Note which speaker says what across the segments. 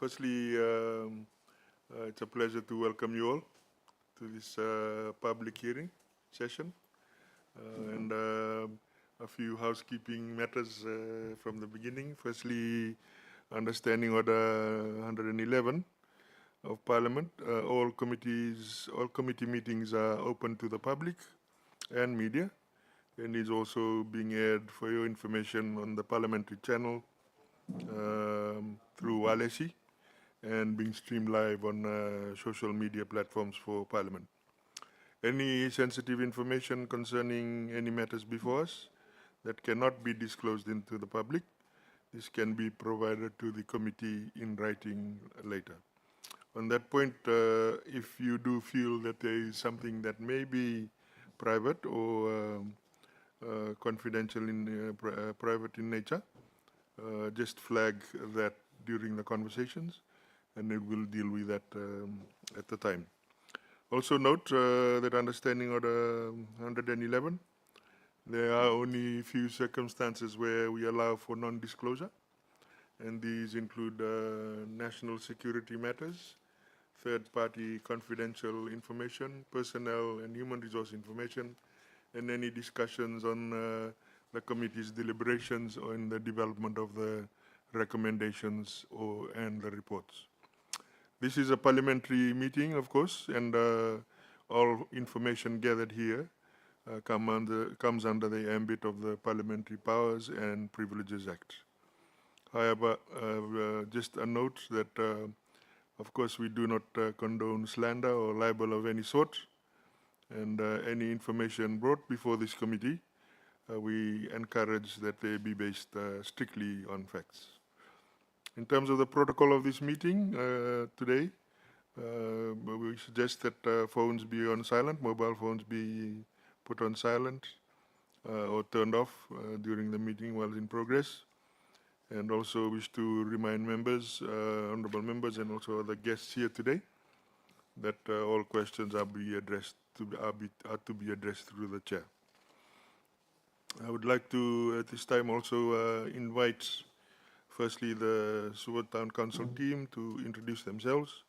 Speaker 1: Firstly, it's a pleasure to welcome you all to this public hearing session. And a few housekeeping matters from the beginning. Firstly, understanding Order 111 of Parliament. All committee meetings are open to the public and media, and is also being aired for your information on the parliamentary channel through Walesi and being streamed live on social media platforms for Parliament. Any sensitive information concerning any matters before us that cannot be disclosed into the public, this can be provided to the committee in writing later. On that point, if you do feel that there is something that may be private or confidential in private in nature, just flag that during the conversations, and it will deal with that at the time. Also note that understanding Order 111, there are only a few circumstances where we allow for non-disclosure, and these include national security matters, third-party confidential information, personnel and human resource information, and any discussions on the committee's deliberations or in the development of the recommendations and the reports. This is a parliamentary meeting, of course, and all information gathered here comes under the ambit of the Parliamentary Powers and Privileges Act. However, just a note that, of course, we do not condone slander or libel of any sort, and any information brought before this committee, we encourage that they be based strictly on facts. In terms of the protocol of this meeting today, we suggest that phones be on silent, mobile phones be put on silent or turned off during the meeting while in progress. And also wish to remind members, honorable members, and also other guests here today, that all questions are to be addressed through the chair. I would like to, at this time, also invite firstly the Suva Town Council team to introduce themselves,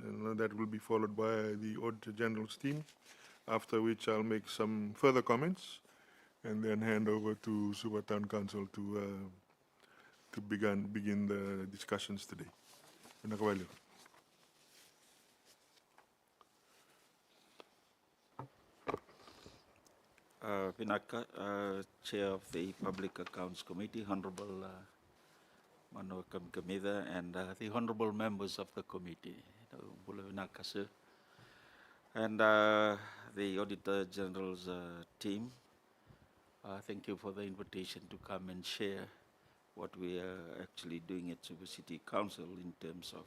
Speaker 1: and that will be followed by the Auditor General's team, after which I'll make some further comments and then hand over to Suva Town Council to begin the discussions today.
Speaker 2: Pinaka, Chair of the Public Accounts Committee, Honorable Manoa Kamkamida, and the honorable members of the committee, and the Auditor General's team. Thank you for the invitation to come and share what we are actually doing at Suva City Council in terms of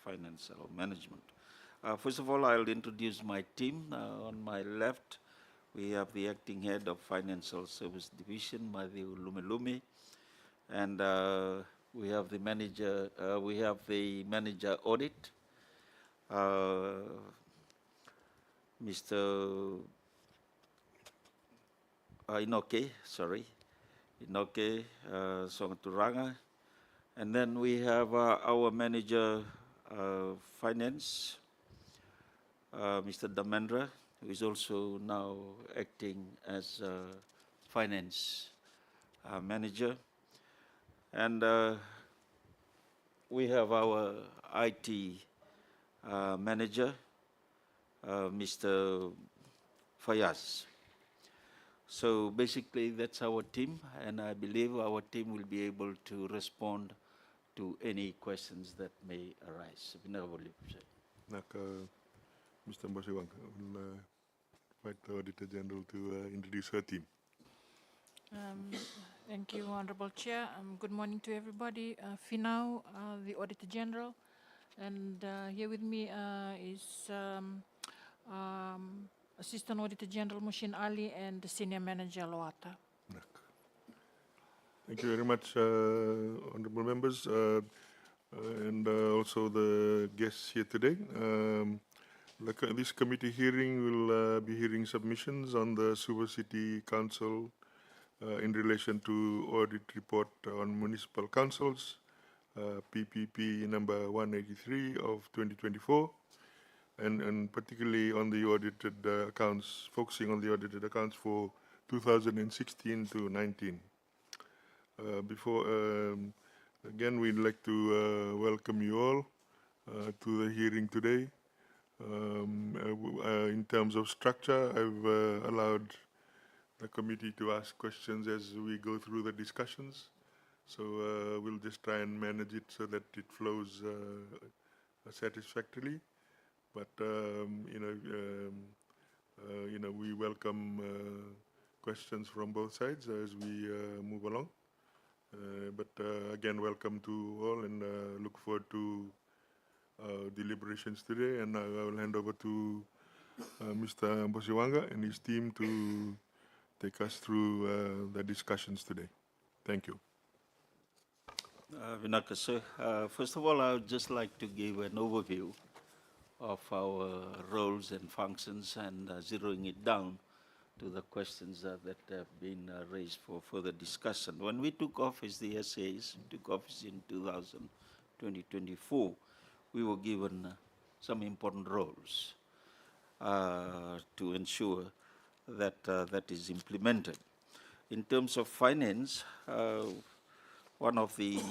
Speaker 2: financial management. First of all, I'll introduce my team. On my left, we have the Acting Head of Financial Service Division, Matthew Lumelumi, and we have the Manager Audit, Mr. Inoke Songaturanga, and then we have our Manager Finance, Mr. Damendra, who is also now acting as Finance Manager, and we have our IT Manager, Mr. Fayaz. So basically, that's our team, and I believe our team will be able to respond to any questions that may arise.
Speaker 1: Mr. Mbosiwang will invite the Auditor General to introduce her team.
Speaker 3: Thank you, Honorable Chair. Good morning to everybody. Finau, the Auditor General, and here with me is Assistant Auditor General Mushin Ali and the Senior Manager Loata.
Speaker 1: Thank you very much, honorable members, and also the guests here today. This committee hearing will be hearing submissions on the Suva City Council in relation to audit report on municipal councils PPP number 183 of 2024, and particularly on the audited accounts, focusing on the audited accounts for 2016 to 19. Before, again, we'd like to welcome you all to the hearing today. In terms of structure, I've allowed the committee to ask questions as we go through the discussions. So we'll just try and manage it so that it flows satisfactorily. But we welcome questions from both sides as we move along. Again, welcome to all, and look forward to deliberations today. And I will hand over to Mr. Mbosiwanga and his team to take us through the discussions today. Thank you.
Speaker 2: Vinaka, sir. First of all, I would just like to give an overview of our roles and functions and zeroing it down to the questions that have been raised for further discussion. When we took office, the SAs took office in 2024, we were given some important roles to ensure that that is implemented. In terms of finance, one of the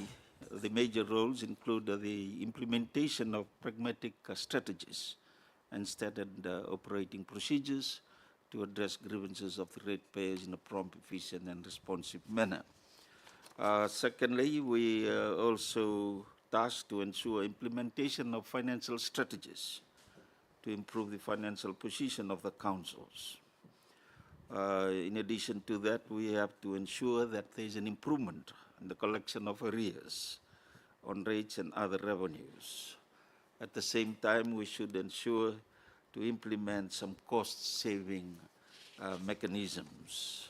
Speaker 2: major roles include the implementation of pragmatic strategies and standard operating procedures to address grievances of the ratepayers in a prompt, efficient, and responsive manner. Secondly, we also tasked to ensure implementation of financial strategies to improve the financial position of the councils. In addition to that, we have to ensure that there is an improvement in the collection of arrears on rates and other revenues. At the same time, we should ensure to implement some cost-saving mechanisms.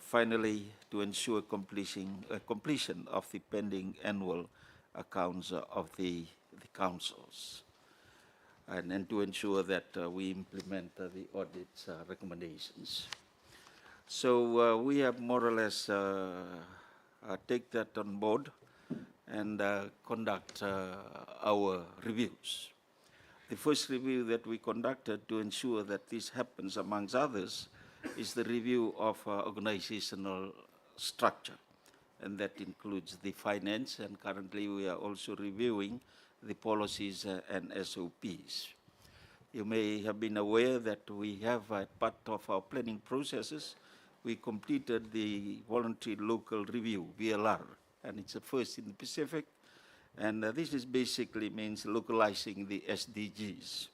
Speaker 2: Finally, to ensure completion of the pending annual accounts of the councils, and to ensure that we implement the audit's recommendations. So we have more or less take that on board and conduct our reviews. The first review that we conducted to ensure that this happens, amongst others, is the review of organizational structure, and that includes the finance, and currently we are also reviewing the policies and SOPs. You may have been aware that we have, as part of our planning processes, we completed the voluntary local review, VLR, and it's the first in the Pacific. And this is basically means localizing the SDGs.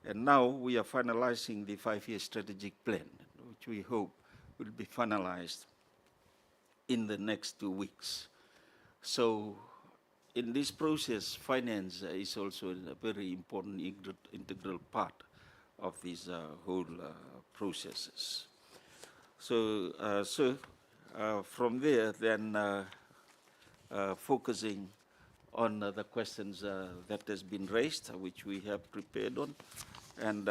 Speaker 2: And now we are finalizing the 5-year strategic plan, which we hope will be finalized in the next 2 weeks. So in this process, finance is also a very important integral part of these whole processes. So, from there, then focusing on the questions that has been raised, which we have prepared on, and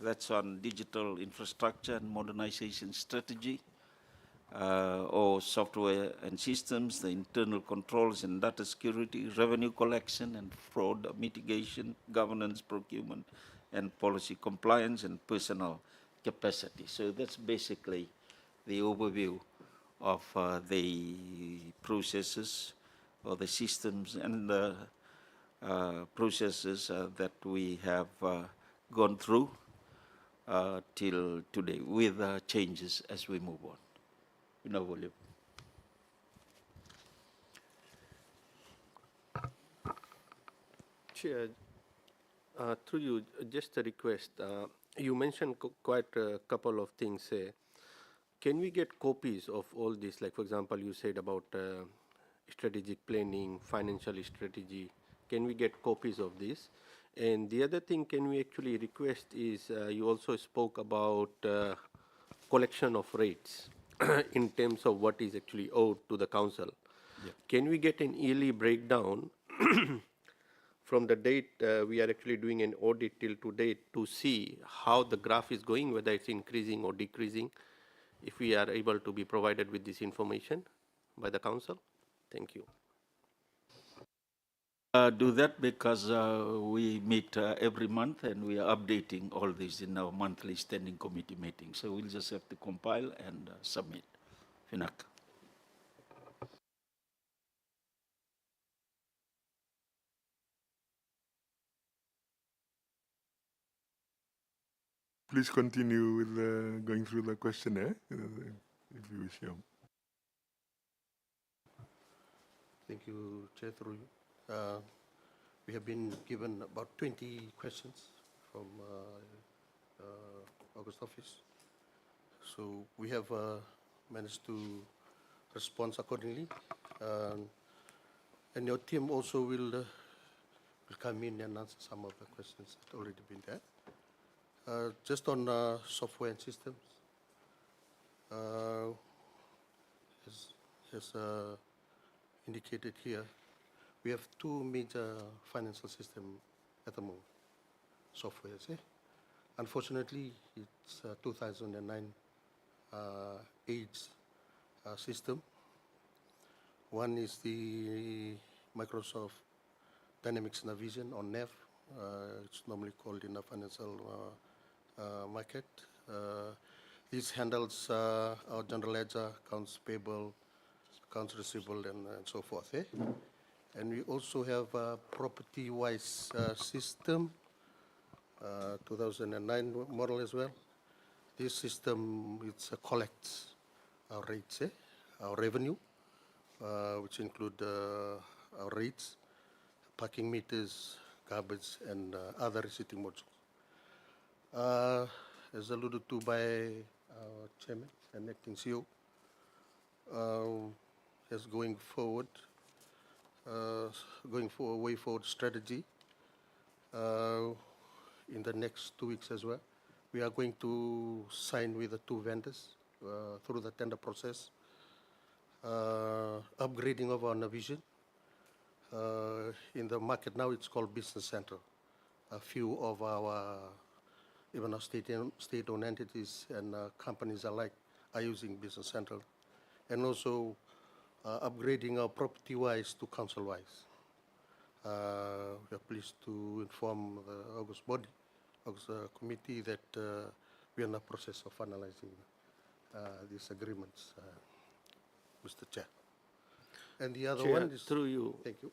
Speaker 2: that's on digital infrastructure and modernization strategy, or software and systems, the internal controls and data security, revenue collection and fraud mitigation, governance, procurement, and policy compliance, and personnel capacity. So that's basically the overview of the processes or the systems and the processes that we have gone through till today, with changes as we move on. Volume.
Speaker 4: Chair, through you, just a request. You mentioned quite a couple of things. Can we get copies of all this? Like, for example, you said about strategic planning, financial strategy. Can we get copies of this? And the other thing, can we actually request is, you also spoke about collection of rates in terms of what is actually owed to the council. Yeah. Can we get an yearly breakdown from the date we are actually doing an audit till to date to see how the graph is going, whether it's increasing or decreasing, if we are able to be provided with this information by the council? Thank you.
Speaker 2: Do that because we meet every month and we are updating all this in our monthly standing committee meeting. So we'll just have to compile and submit. Finak.
Speaker 1: Please continue with going through the questionnaire, if you wish. Yeah.
Speaker 5: Thank you, Chair, through you. We have been given about 20 questions from August office. So we have managed to respond accordingly. And your team also will come in and answer some of the questions that already been there. Just on software and systems, as indicated here, we have two major financial systems at the moment, softwares. Unfortunately, it's 2009 age system. One is the Microsoft Dynamics Navision, or NAV. It's normally called in the financial market. This handles our general ledger, accounts payable, accounts receivable, and so forth. And we also have a property-wise system, 2009 model as well. This system collects our rates, our revenue, which include our rates, parking meters, garbage, and other receipting modules. As alluded to by our chairman and acting CEO, as going forward, going for a way forward strategy in the next 2 weeks as well. We are going to sign with the two vendors through the tender process, upgrading of our Navision. In the market now, it's called Business Central. A few of our, even our state-owned entities and companies alike are using Business Central. And also upgrading our property-wise to council-wise. We are pleased to inform the August body, August committee, that we are in the process of finalizing these agreements, Mr. Chair. And the other
Speaker 4: Chair,
Speaker 5: one is...
Speaker 4: through you.
Speaker 5: Thank you.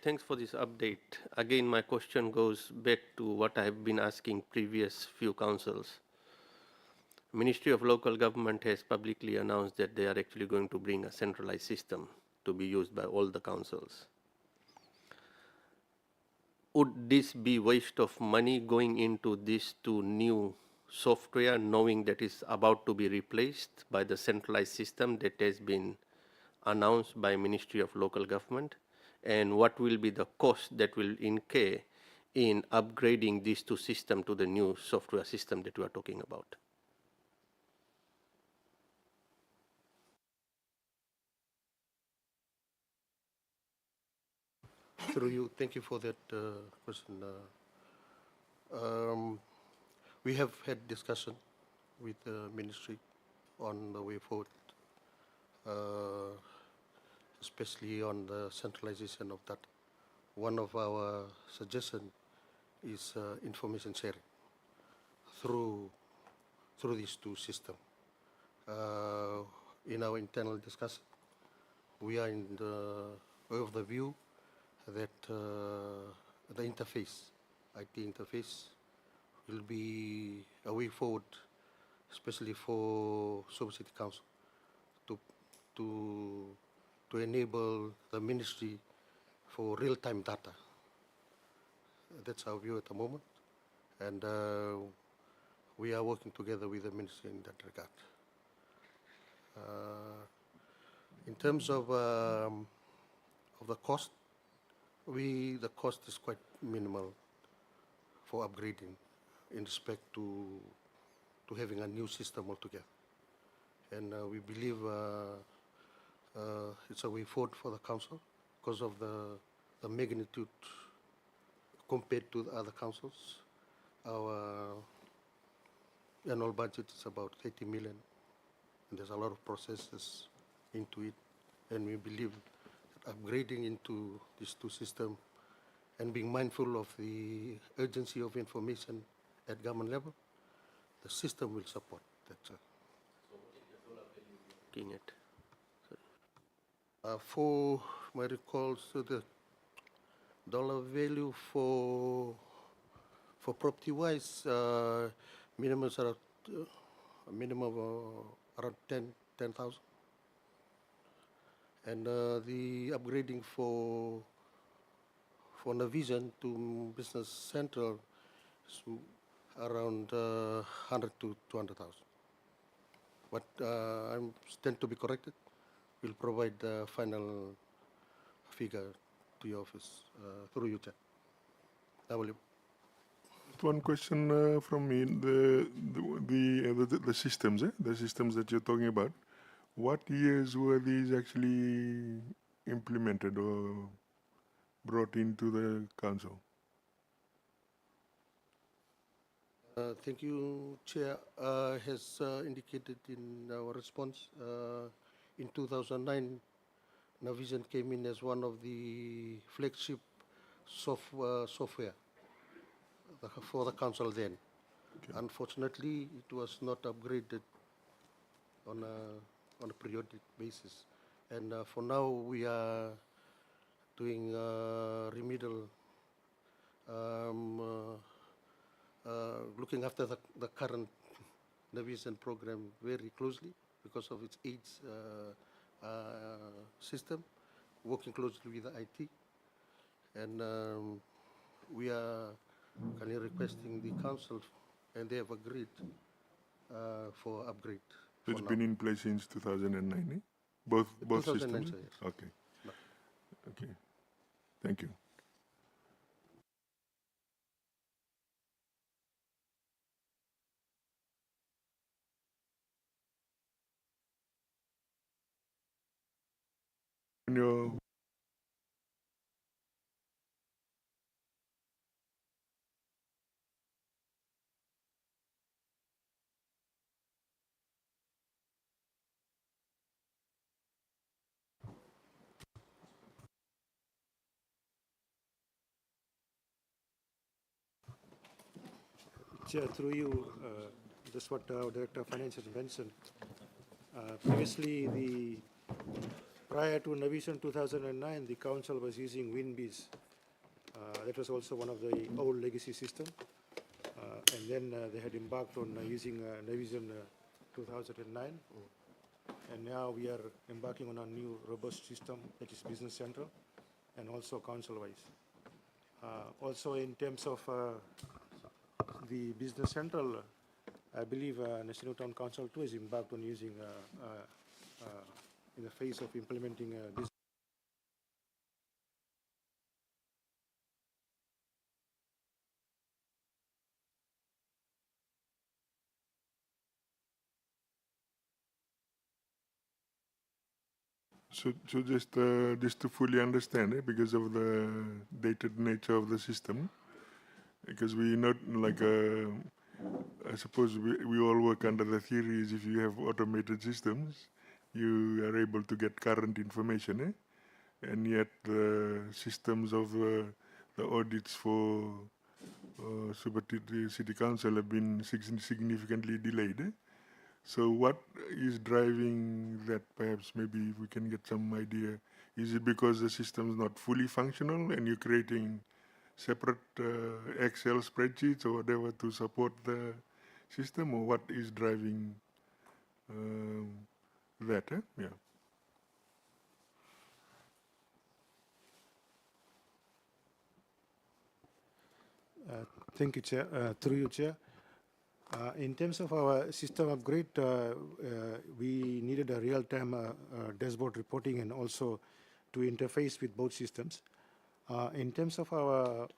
Speaker 4: Thanks for this update. Again, my question goes back to what I have been asking previous few councils. Ministry of Local Government has publicly announced that they are actually going to bring a centralized system to be used by all the councils. Would this be waste of money going into these two new software, knowing that it's about to be replaced by the centralized system that has been announced by Ministry of Local Government? And what will be the cost that will incur in upgrading these two systems to the new software system that we are talking about?
Speaker 5: Through you, thank you for that question. We have had discussion with the ministry on the way forward, especially on the centralization of data. One of our suggestions is information sharing through these two systems. In our internal discussion, we are of the view that the interface, IT interface, will be a way forward, especially for Suva City Council, to enable the ministry for real-time data. That's our view at the moment, and we are working together with the ministry in that regard. In terms of the cost, the cost is quite minimal for upgrading in respect to having a new system altogether. And we believe it's a way forward for the council because of the magnitude compared to the other councils. Our annual budget is about 30 million, and there's a lot of processes into it, and we believe that upgrading into these two systems and being mindful of the urgency of information at government level, the system will support that.
Speaker 4: Looking at.
Speaker 5: For my recalls, so the dollar value for property-wise, minimum is around a minimum of around 10,000, and the upgrading for Navision to Business Central is around 100 to 200,000. But I tend to be corrected. We'll provide the final figure to your office through you, Chair. W.
Speaker 1: One question from me: the systems, the systems that you're talking about. What years were these actually implemented or brought into the council?
Speaker 5: Thank you, Chair. Has indicated in our response, in 2009, Navision came in as one of the flagship software for the council then.
Speaker 1: Okay.
Speaker 5: Unfortunately, it was not upgraded on a periodic basis. And for now, we are doing remedial, looking after the current Navision program very closely because of its age system, working closely with the IT. And we are currently requesting the council, and they have agreed for upgrade.
Speaker 1: So it's been in place since 2009, eh? Both
Speaker 5: 2009,
Speaker 1: systems?
Speaker 5: sir, yes.
Speaker 1: Okay.
Speaker 5: No.
Speaker 1: Okay. Thank you. In your
Speaker 6: Chair, through you, just what our Director of Finance has mentioned. Previously, prior to Navision 2009, the council was using WinBiz. That was also one of the old legacy systems. And then they had embarked on using Navision 2009. And now we are embarking on a new robust system, that is Business Central, and also council-wise. Also in terms of the Business Central, I believe National Town Council too is embarked on using, in the phase of implementing business.
Speaker 1: so just to fully understand, because of the dated nature of the system, because we not like I suppose we all work under the theory is if you have automated systems, you are able to get current information, and yet the systems of the audits for Suva City Council have been significantly delayed. So what is driving that? Perhaps maybe we can get some idea. Is it because the system is not fully functional and you're creating separate Excel spreadsheets or whatever to support the system, or what is driving that? Yeah.
Speaker 6: Thank you, Chair. Through you, Chair. In terms of our system upgrade, we needed a real-time dashboard reporting and also to interface with both systems. In terms of our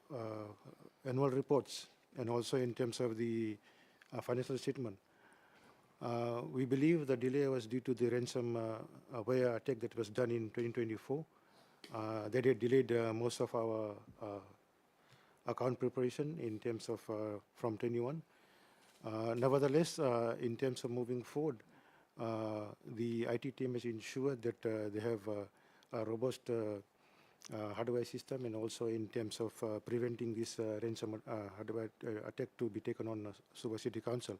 Speaker 6: annual reports and also in terms of the financial statement, we believe the delay was due to the ransomware attack that was done in 2024. That had delayed most of our account preparation in terms of from 21. Nevertheless, in terms of moving forward, the IT team has ensured that they have a robust hardware system, and also in terms of preventing this ransom hardware attack to be taken on Suva City Council.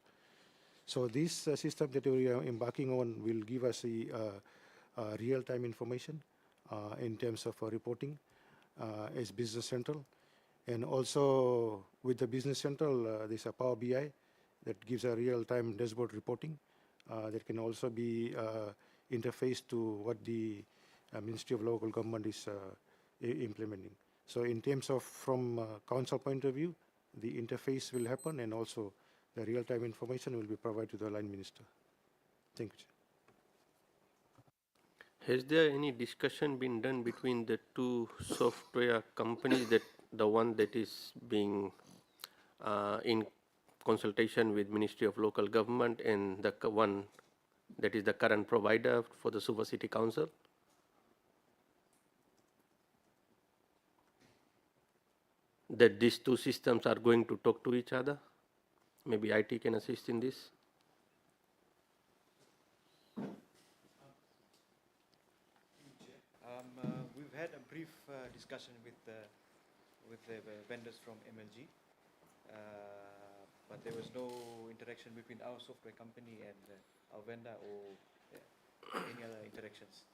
Speaker 6: So this system that we are embarking on will give us real-time information in terms of reporting as Business Central. And also with the Business Central, there's a Power BI that gives a real-time dashboard reporting that can also be interfaced to what the Ministry of Local Government is implementing. So in terms of from council point of view, the interface will happen, and also the real-time information will be provided to the line minister. Thank you, Chair.
Speaker 4: Has there any discussion been done between the two software companies, that the one that is being in consultation with Ministry of Local Government and the one that is the current provider for the Suva City Council? That these two systems are going to talk to each other? Maybe IT can assist in this.
Speaker 7: We've had a brief discussion with the vendors from MLG, but there was no interaction between our software company and our vendor, or any other interactions.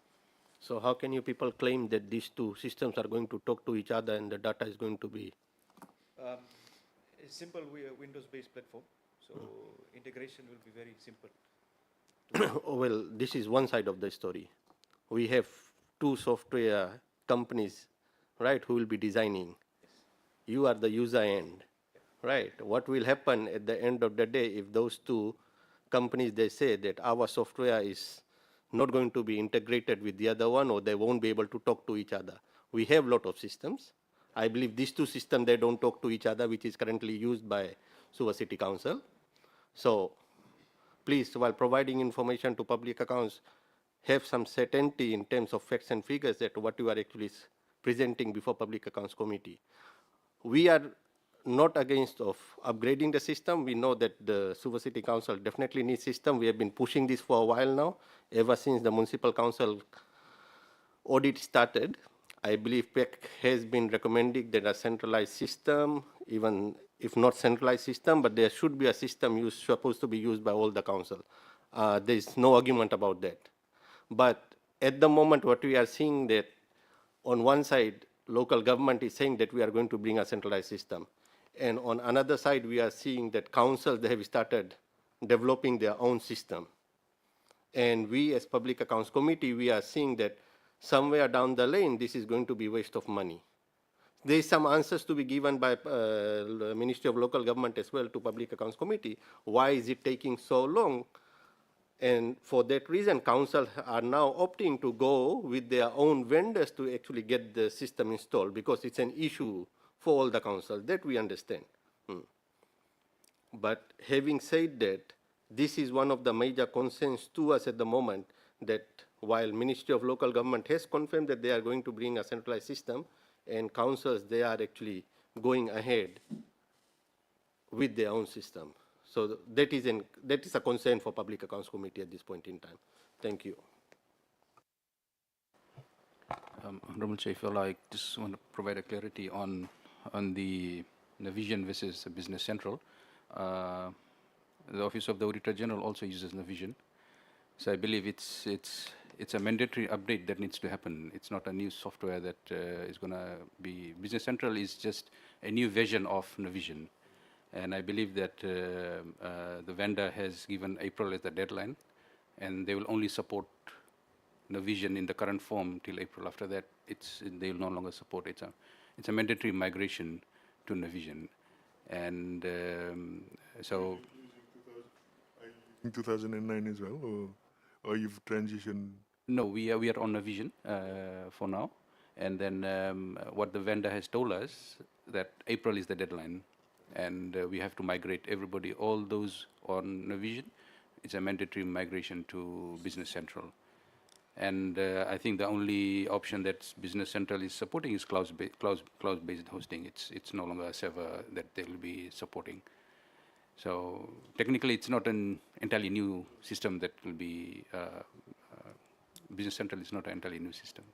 Speaker 4: So how can you people claim that these two systems are going to talk to each other and the data is going to be?
Speaker 7: It's simple, we are a Windows-based platform, so integration will be very simple.
Speaker 4: Well, this is one side of the story. We have two software companies, right, who will be designing. You are the user end, right? What will happen at the end of the day if those two companies, they say that our software is not going to be integrated with the other one, or they won't be able to talk to each other? We have a lot of systems. I believe these two systems, they don't talk to each other, which is currently used by Suva City Council. So please, while providing information to public accounts, have some certainty in terms of facts and figures that what you are actually presenting before Public Accounts Committee. We are not against of upgrading the system. We know that the Suva City Council definitely needs system. We have been pushing this for a while now, ever since the Municipal Council audit started. I believe PEC has been recommending that a centralized system, even if not centralized system, but there should be a system supposed to be used by all the council. There is no argument about that. But at the moment, what we are seeing that on one side, local government is saying that we are going to bring a centralized system. And on another side, we are seeing that councils, they have started developing their own system. And we as Public Accounts Committee, we are seeing that somewhere down the lane, this is going to be waste of money. There is some answers to be given by the Ministry of Local Government as well to Public Accounts Committee. Why is it taking so long? And for that reason, councils are now opting to go with their own vendors to actually get the system installed, because it's an issue for all the councils. That we understand. But having said that, this is one of the major concerns to us at the moment, that while Ministry of Local Government has confirmed that they are going to bring a centralized system, and councils, they are actually going ahead with their own system. So that is a concern for Public Accounts Committee at this point in time. Thank you.
Speaker 8: Honorable Chair, if you like, just want to provide a clarity on the Navision versus Business Central. The Office of the Auditor General also uses Navision. So I believe it's a mandatory update that needs to happen. It's not a new software that is going to be. Business Central is just a new version of Navision. And I believe that the vendor has given April as the deadline, and they will only support Navision in the current form till April. After that, they will no longer support it. It's a mandatory migration to Navision. And so...
Speaker 1: In 2009 as well, or you've transitioned?
Speaker 8: No, we are on Navision for now. And then what the vendor has told us, that April is the deadline. And we have to migrate everybody, all those on Navision. It's a mandatory migration to Business Central. And I think the only option that Business Central is supporting is cloud-based hosting. It's no longer a server that they will be supporting. So technically, it's not an entirely new system that will be, Business Central is not an entirely new system.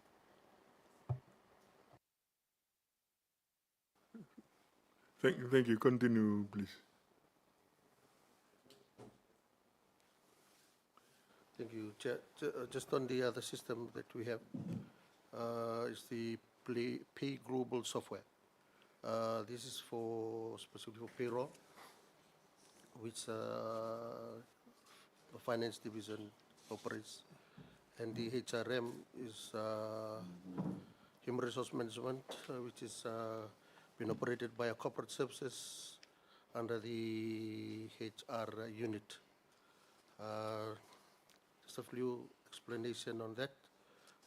Speaker 1: Thank you. Continue, please.
Speaker 5: Thank you, Chair. Just on the other system that we have, is the Pay Global software. This is for specifically for payroll, which the finance division operates, and the HRM is human resource management, which is been operated by a corporate services under the HR unit. Just a few explanation on that,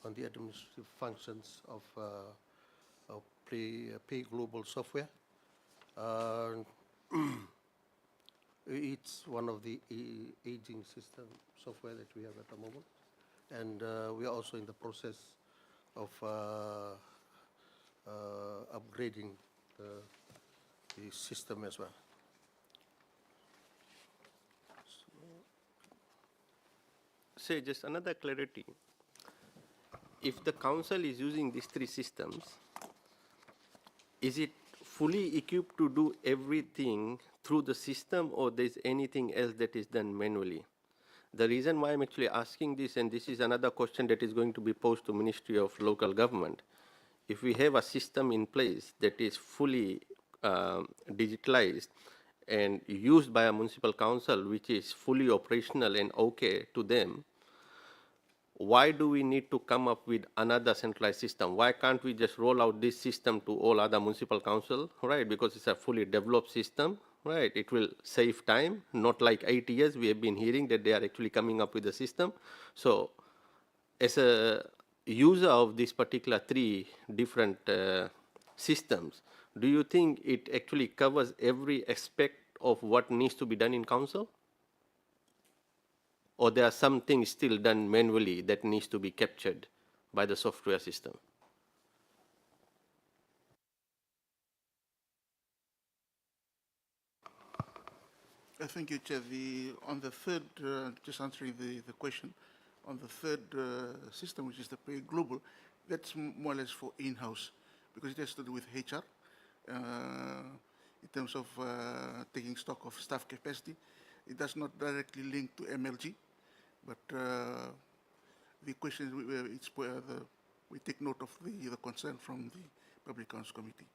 Speaker 5: on the administrative functions of Pay Global software. It's one of the aging system software that we have at the moment, and we are also in the process of upgrading the system as well.
Speaker 4: Say just another clarity. If the council is using these three systems, is it fully equipped to do everything through the system, or there's anything else that is done manually? The reason why I'm actually asking this, and this is another question that is going to be posed to Ministry of Local Government, if we have a system in place that is fully digitalized and used by a municipal council, which is fully operational and okay to them, why do we need to come up with another centralized system? Why can't we just roll out this system to all other municipal council, right? Because it's a fully developed system, right? It will save time, not like 8 years we have been hearing that they are actually coming up with a system. So as a user of these particular three different systems, do you think it actually covers every aspect of what needs to be done in council? Or there are some things still done manually that needs to be captured by the software system?
Speaker 9: Thank you, Chair. On the third, just answering the question, on the third system, which is the Pay Global, that's more or less for in-house, because it has to do with HR, in terms of taking stock of staff capacity. It does not directly link to MLG, but the question, we take note of the concern from the Public Accounts Committee.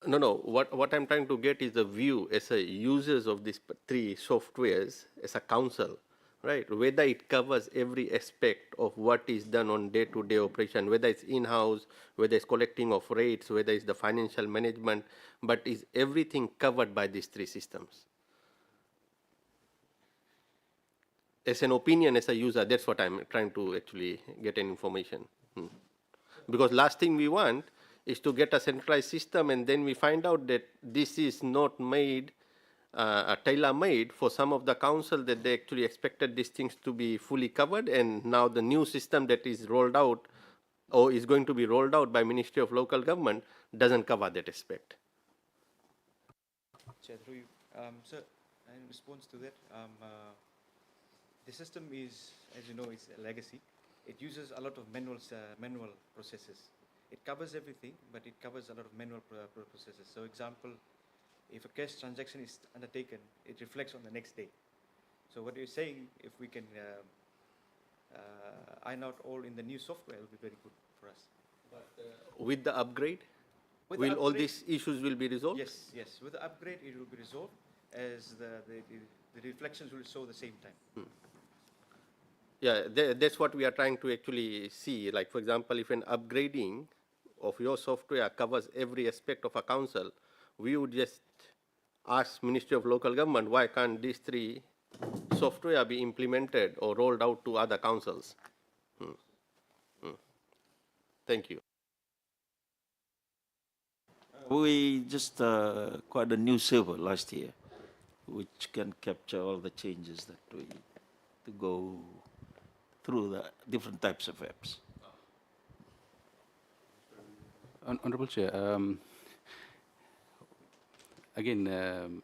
Speaker 4: No. What I'm trying to get is the view as a users of these three softwares as a council, right? Whether it covers every aspect of what is done on day-to-day operation, whether it's in-house, whether it's collecting of rates, whether it's the financial management, but is everything covered by these three systems? As an opinion, as a user, that's what I'm trying to actually get an information. Because last thing we want is to get a centralized system, and then we find out that this is not made, tailor-made for some of the council, that they actually expected these things to be fully covered, and now the new system that is rolled out or is going to be rolled out by Ministry of Local Government doesn't cover that aspect.
Speaker 7: Chair, through you. Sir, in response to that, the system is, as you know, it's a legacy. It uses a lot of manual processes. It covers everything, but it covers a lot of manual processes. So, example, if a cash transaction is undertaken, it reflects on the next day. So, what you're saying, if we can iron out all in the new software, it will be very good for us.
Speaker 4: But with the upgrade, will all these issues will be resolved?
Speaker 7: Yes. With the upgrade, it will be resolved, as the reflections will show the same time.
Speaker 4: Yeah, that's what we are trying to actually see. Like, for example, if an upgrading of your software covers every aspect of a council, we would just ask Ministry of Local Government, why can't these three software be implemented or rolled out to other councils? Thank you.
Speaker 2: We just acquired a new server last year, which can capture all the changes that we to go through the different types of apps.
Speaker 8: Honorable Chair, again,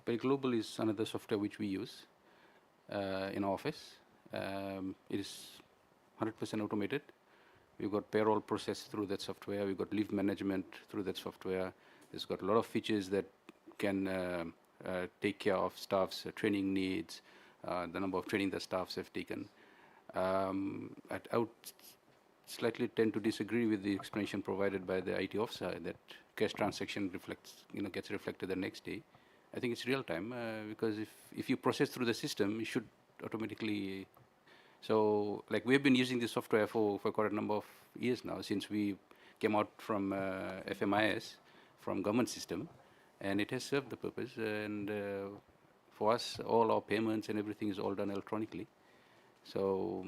Speaker 8: Pay Global is another software which we use in our office. It is 100% automated. We've got payroll processed through that software. We've got leave management through that software. It's got a lot of features that can take care of staff's training needs, the number of training the staffs have taken. I would slightly tend to disagree with the explanation provided by the IT officer that cash transaction gets reflected the next day. I think it's real time because if you process through the system, it should automatically. So, like we've been using this software for quite a number of years now since we came out from FMIS, from government system, and it has served the purpose. And for us, all our payments and everything is all done electronically. So,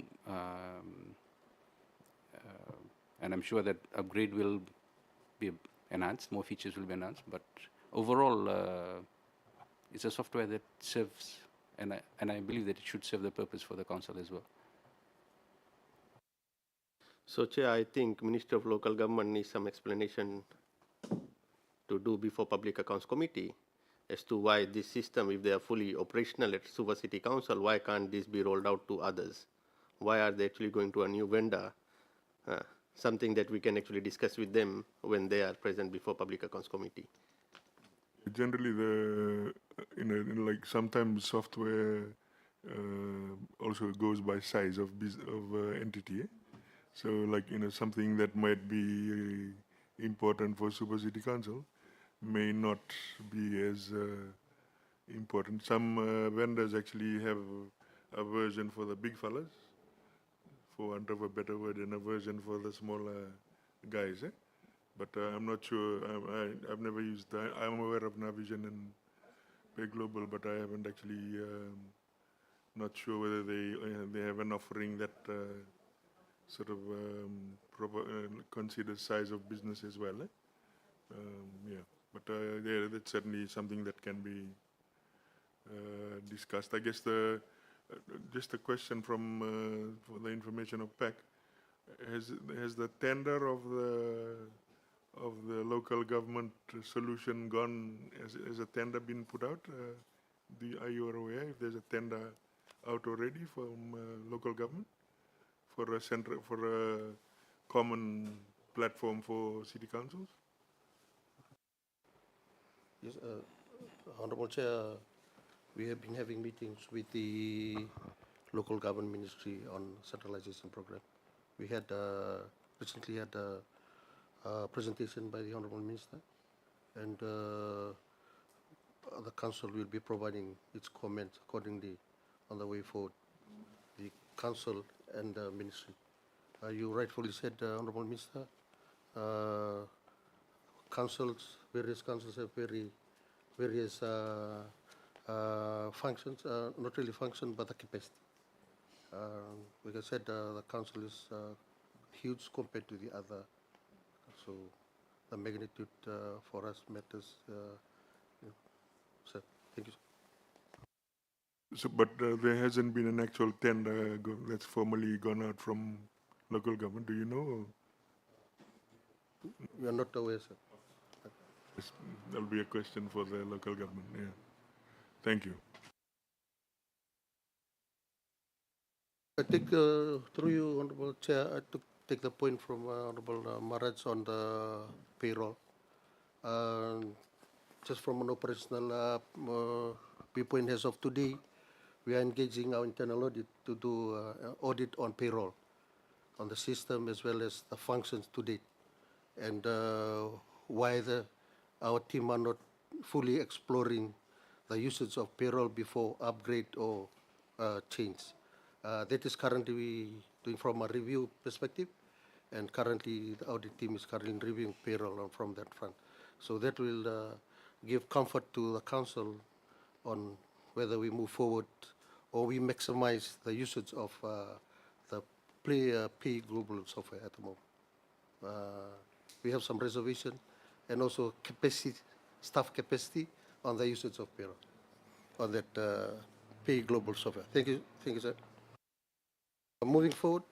Speaker 8: and I'm sure that upgrade will be enhanced, more features will be enhanced, but overall, it's a software that serves, and I believe that it should serve the purpose for the council as well.
Speaker 4: So, Chair, I think Minister of Local Government needs some explanation to do before Public Accounts Committee as to why this system, if they are fully operational at Suva City Council, why can't this be rolled out to others? Why are they actually going to a new vendor? Something that we can actually discuss with them when they are present before Public Accounts Committee.
Speaker 1: Generally, like sometimes software also goes by size of entity. So, like something that might be important for Suva City Council may not be as important. Some vendors actually have a version for the big fellas, for want of a better word, and a version for the smaller guys. But I'm not sure. I've never used that. I'm aware of Navision and Pay Global, but I haven't actually. Not sure whether they have an offering that sort of considers size of business as well. Yeah, but that's certainly something that can be discussed. I guess just a question from for the information of PAC. Has the tender of the local government solution gone? Has a tender been put out? Are you aware if there's a tender out already from local government for a common platform for city councils?
Speaker 5: Yes, Honorable Chair, we have been having meetings with the local government ministry on centralization program. We had recently had a presentation by the Honorable Minister, and the council will be providing its comments accordingly on the way forward. The council and the ministry. You rightfully said, Honorable Minister, various councils have various functions, not really function, but the capacity. Like I said, the council is huge compared to the other, so the magnitude for us matters. So, thank you.
Speaker 1: So, but there hasn't been an actual tender that's formally gone out from local government. Do you know?
Speaker 5: We are not aware, sir.
Speaker 1: That'll be a question for the local government. Yeah. Thank you.
Speaker 5: I take through you, Honorable Chair, to take the point from Honorable Maharaj on the payroll. Just from an operational viewpoint as of today, we are engaging our internal audit to do audit on payroll, on the system as well as the functions to date, and why our team are not fully exploring the usage of payroll before upgrade or change. That is currently we doing from a review perspective, and currently the audit team is currently reviewing payroll from that front. So that will give comfort to the council on whether we move forward or we maximize the usage of the Pay Global software at the moment. We have some reservation and also staff capacity on the usage of payroll on that Pay Global software. Thank you, sir. Moving forward,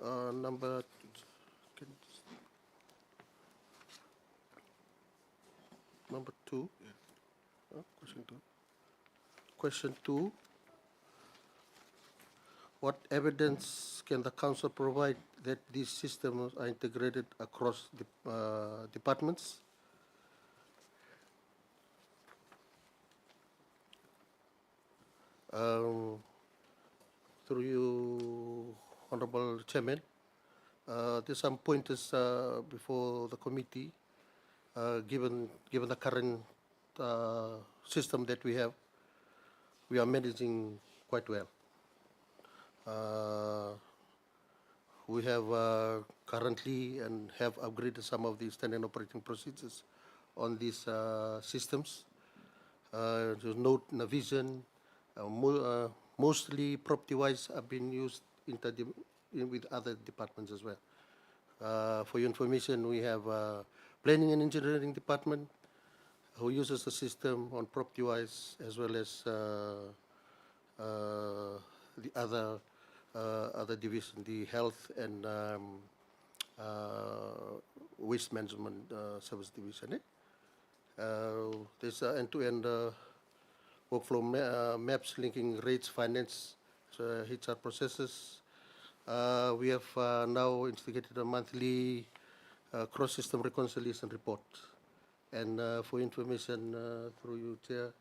Speaker 5: number two. Question two. what evidence can the council provide that these systems are integrated across the departments? Um, through you, Honorable Chairman, there's some pointers before the committee. Given the current system that we have, we are managing quite well. We have currently and have upgraded some of the standard operating procedures on these systems. There's note Navision, mostly property-wise have been used with other departments as well. For your information, we have planning and engineering department who uses the system on property-wise, as well as the other division, the health and waste management service division. There's end-to-end workflow maps linking rates, finance, HR processes. We have now instigated a monthly cross-system reconciliation report. And for information through you, Chair,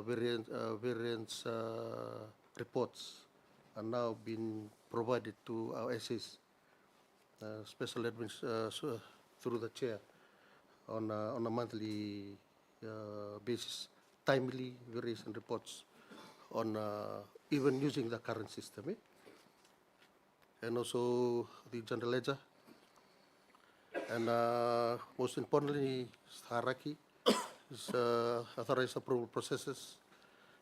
Speaker 5: variance reports are now being provided to our SAs, special admins, through the Chair on a monthly basis, timely variation reports on even using the current system. And also the general ledger. And most importantly, hierarchy is authorized approval processes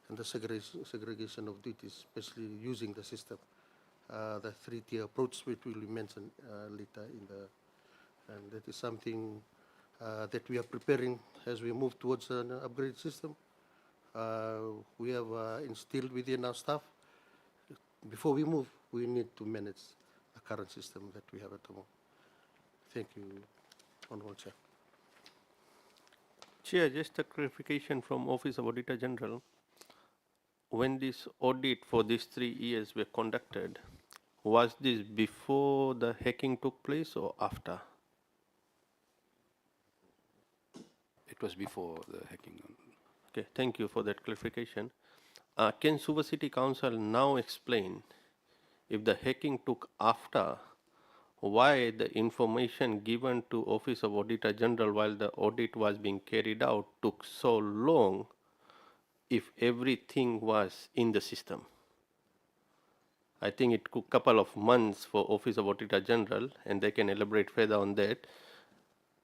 Speaker 5: and the segregation of duties, especially using the system. The three-tier approach, which will be mentioned later in and that is something that we are preparing as we move towards an upgrade system. We have instilled within our staff, before we move, we need to manage the current system that we have at the moment. Thank you, Honorable Chair.
Speaker 4: Chair, just a clarification from Office of Auditor General. When this audit for these 3 years were conducted, was this before the hacking took place or after?
Speaker 8: It was before the hacking.
Speaker 4: Okay, thank you for that clarification. Can Suva City Council now explain if the hacking took after, why the information given to Office of Auditor General while the audit was being carried out took so long if everything was in the system? I think it took a couple of months for Office of Auditor General, and they can elaborate further on that.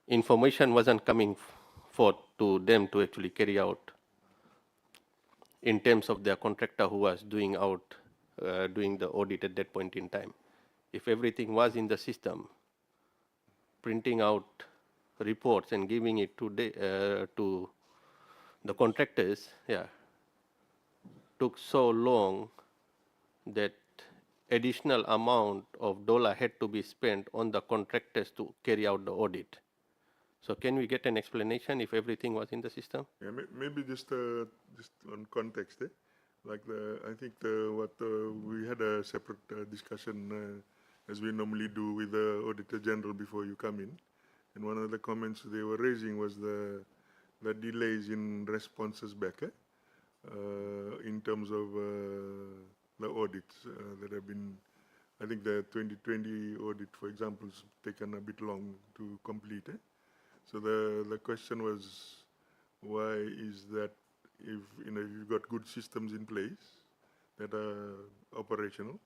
Speaker 4: Information wasn't coming forth to them to actually carry out in terms of their contractor who was doing the audit at that point in time. If everything was in the system, printing out reports and giving it to the contractors, took so long that additional amount of dollar had to be spent on the contractors to carry out the audit. So can we get an explanation if everything was in the system?
Speaker 1: Yeah, maybe just on context, like I think we had a separate discussion as we normally do with the Auditor General before you come in, and one of the comments they were raising was the delays in responses back in terms of the audits that have been. I think the 2020 audit, for example, has taken a bit long to complete. So the question was, why is that if you've got good systems in place that are operational,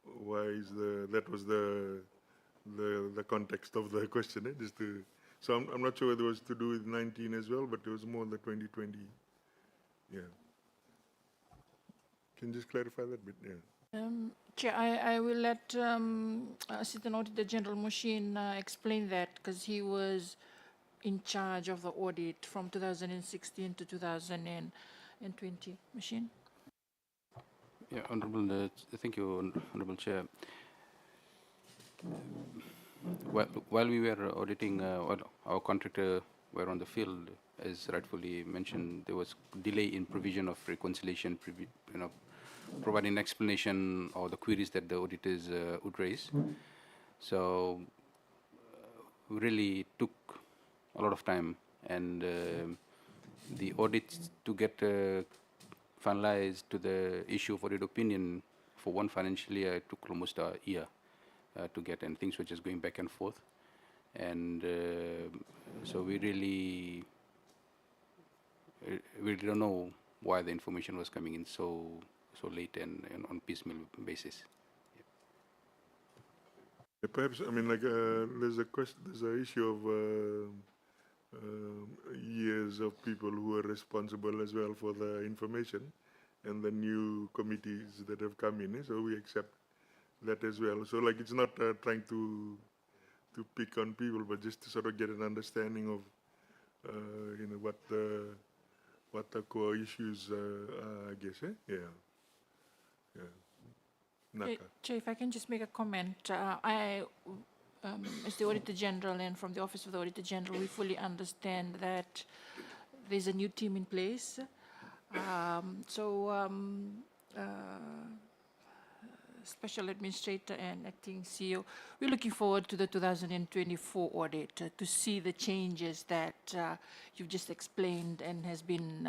Speaker 1: why is that was the context of the question, so I'm not sure whether it was to do with 19 as well, but it was more the 2020. Yeah. Can you just clarify that bit? Yeah.
Speaker 3: Chair, I will let Assistant Auditor General Mushin explain that, because he was in charge of the audit from 2016 to 2020. Mushin?
Speaker 8: Yeah, thank you, Honorable Chair. While we were auditing, our contractor were on the field, as rightfully mentioned, there was delay in provision of reconciliation providing an explanation or the queries that the auditors would raise. So we really took a lot of time, and the audits to get finalized to the issue of audit opinion for one financial year took almost a year to get, and things were just going back and forth. And so we really don't know why the information was coming in so late and on piecemeal basis.
Speaker 1: Perhaps, I mean, like, there's a question, there's an issue of years of people who are responsible as well for the information and the new committees that have come in, so we accept that as well. So, like, it's not trying to pick on people, but just to sort of get an understanding of, you know, what the core issues are, I guess, eh? Yeah. Naka.
Speaker 3: Chair, if I can just make a comment. As the Auditor General and from the Office of the Auditor General, we fully understand that there's a new team in place. Special Administrator and Acting CEO, we're looking forward to the 2024 audit to see the changes that you've just explained and has been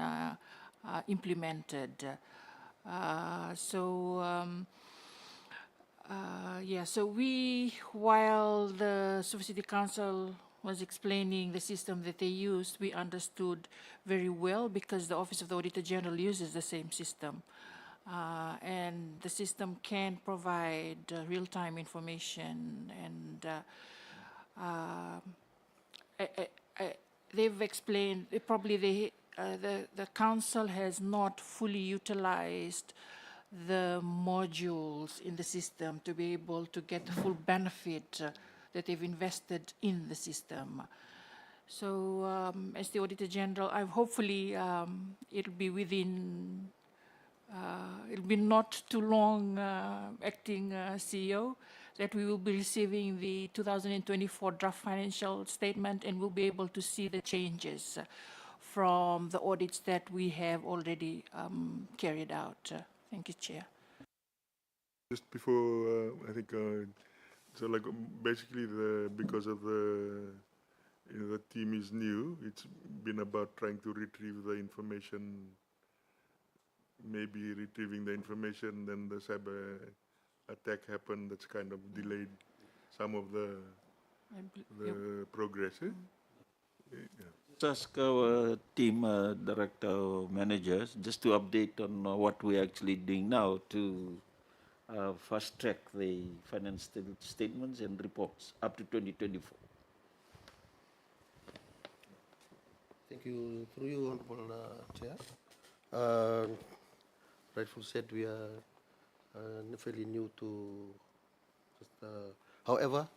Speaker 3: implemented. So we, while the Suva City Council was explaining the system that they used, we understood very well because the Office of the Auditor General uses the same system. And the system can provide real-time information, and they've explained, probably the council has not fully utilized the modules in the system to be able to get the full benefit that they've invested in the system. So as the Auditor General, hopefully it'll be within, it'll be not too long, Acting CEO, that we will be receiving the 2024 draft financial statement, and we'll be able to see the changes from the audits that we have already carried out. Thank you, Chair.
Speaker 1: Just before, I think, so like basically because of the team is new, it's been about trying to retrieve the information, maybe retrieving the information, then the cyber attack happened, that's kind of delayed some of the progress. Eh? Yeah.
Speaker 2: Just ask our team director or managers just to update on what we're actually doing now to fast track the finance statements and reports up to 2024.
Speaker 5: Thank you. Through you, Honorable Chair. Rightful said, we are fairly new to however,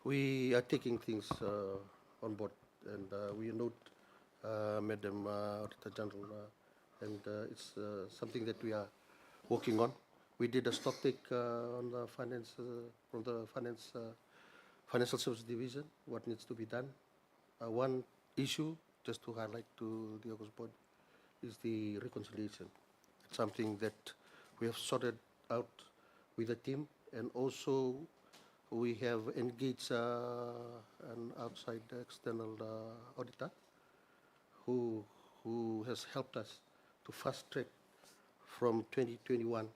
Speaker 5: we are taking things on board, and we note Madam Auditor General, and it's something that we are working on. We did a stock take on the finance from the financial service division. What needs to be done? One issue, just to highlight to the August board, is the reconciliation. It's something that we have sorted out with the team, and also we have engaged an outside external auditor who has helped us to fast track from 2021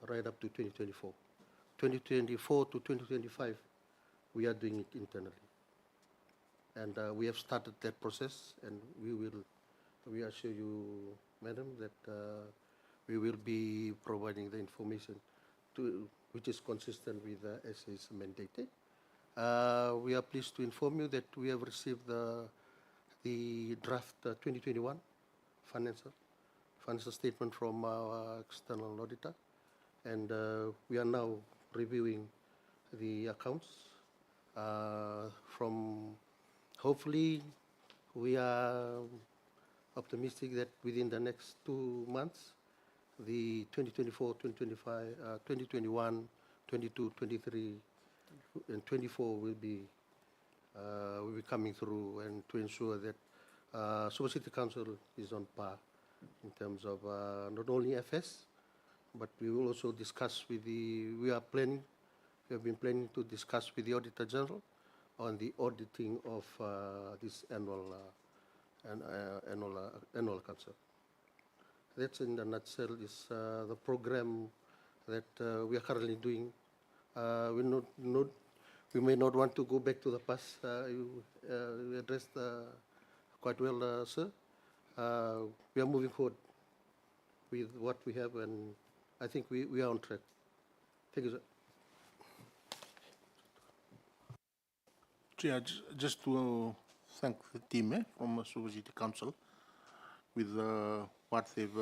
Speaker 5: right up to 2024. 2024 to 2025, we are doing it internally. And we have started that process, and we assure you, Madam, that we will be providing the information which is consistent with as is mandated. We are pleased to inform you that we have received the draft 2021 financial statement from our external auditor, and we are now reviewing the accounts. Hopefully, we are optimistic that within the next 2 months, the 2024, 2025, 2021, 22, 23, and 24 will be coming through, and to ensure that Suva City Council is on par in terms of not only FS, but we will also discuss with we have been planning to discuss with the Auditor General on the auditing of this annual accounts. That's in a nutshell is the program that we are currently doing. We may not want to go back to the past. You addressed quite well, sir. We are moving forward with what we have, and I think we are on track. Thank you, sir.
Speaker 9: Chair, just to thank the team from Suva City Council with what they've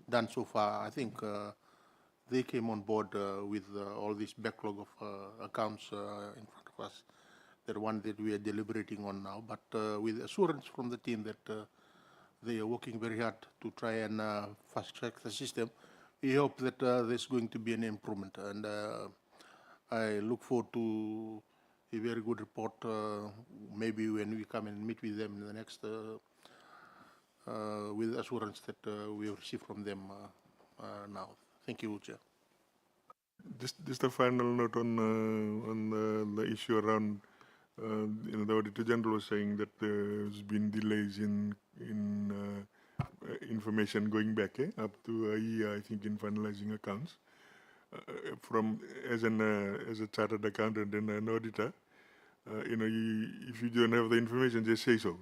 Speaker 9: done so far. I think they came on board with all this backlog of accounts in front of us, the one that we are deliberating on now, but with assurance from the team that they are working very hard to try and fast-track the system. We hope that there's going to be an improvement, and I look forward to a very good report, maybe when we come and meet with them in the next, with assurance that we have received from them now. Thank you, Chair.
Speaker 1: Just a final note on the issue around the Auditor General was saying that there's been delays in information going back up to a year, I think, in finalizing accounts. From as a chartered accountant and an auditor, if you don't have the information, just say so.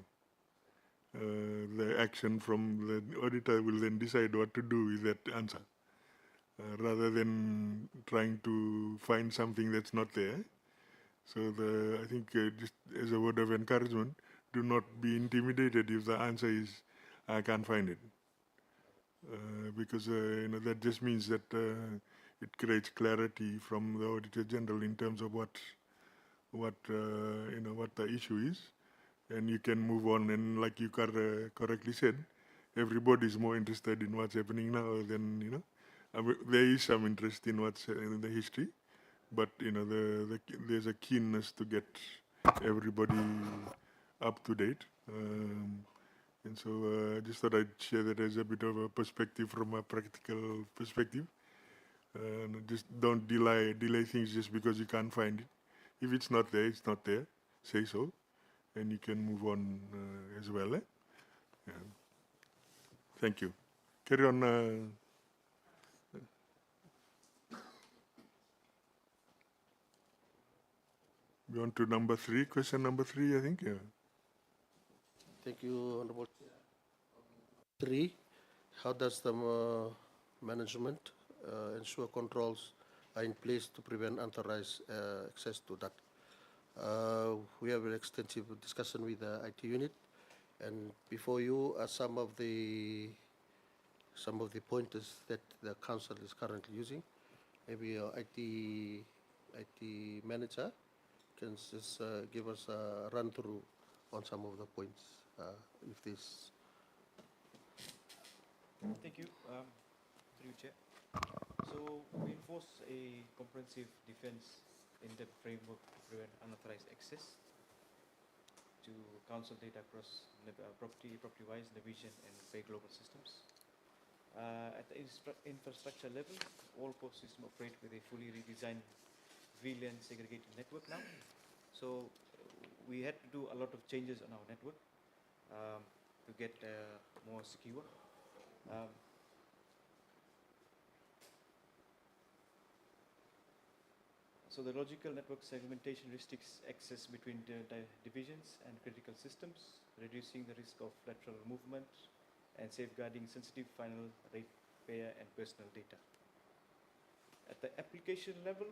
Speaker 1: The action from the auditor will then decide what to do with that answer, rather than trying to find something that's not there. So I think just as a word of encouragement, do not be intimidated if the answer is, I can't find it. Because that just means that it creates clarity from the Auditor General in terms of what the issue is, and you can move on. And like you correctly said, everybody is more interested in what's happening now than there is some interest in what's in the history, but there's a keenness to get everybody up to date. And so I just thought I'd share that as a bit of a perspective from a practical perspective. Just don't delay things just because you can't find it. If it's not there, it's not there. Say so, and you can move on as well. Yeah. Thank you. Carry on. We on to number 3, question number 3, I think. Yeah.
Speaker 5: Thank you, Honorable Chair. 3, how does the management ensure controls are in place to prevent unauthorized access to that? We have an extensive discussion with the IT unit, and before you are some of the pointers that the council is currently using. Maybe our IT manager can just give us a run through on some of the points, if this.
Speaker 7: Thank you, through you, Chair. So we enforce a comprehensive defense in-depth framework to prevent unauthorized access to council data across property-wise, Navision and Pay Global systems. At the infrastructure level, all core systems operate with a fully redesigned VLAN segregated network now. So we had to do a lot of changes on our network to get more secure. So the logical network segmentation restricts access between the divisions and critical systems, reducing the risk of lateral movement and safeguarding sensitive final ratepayer and personal data. At the application level,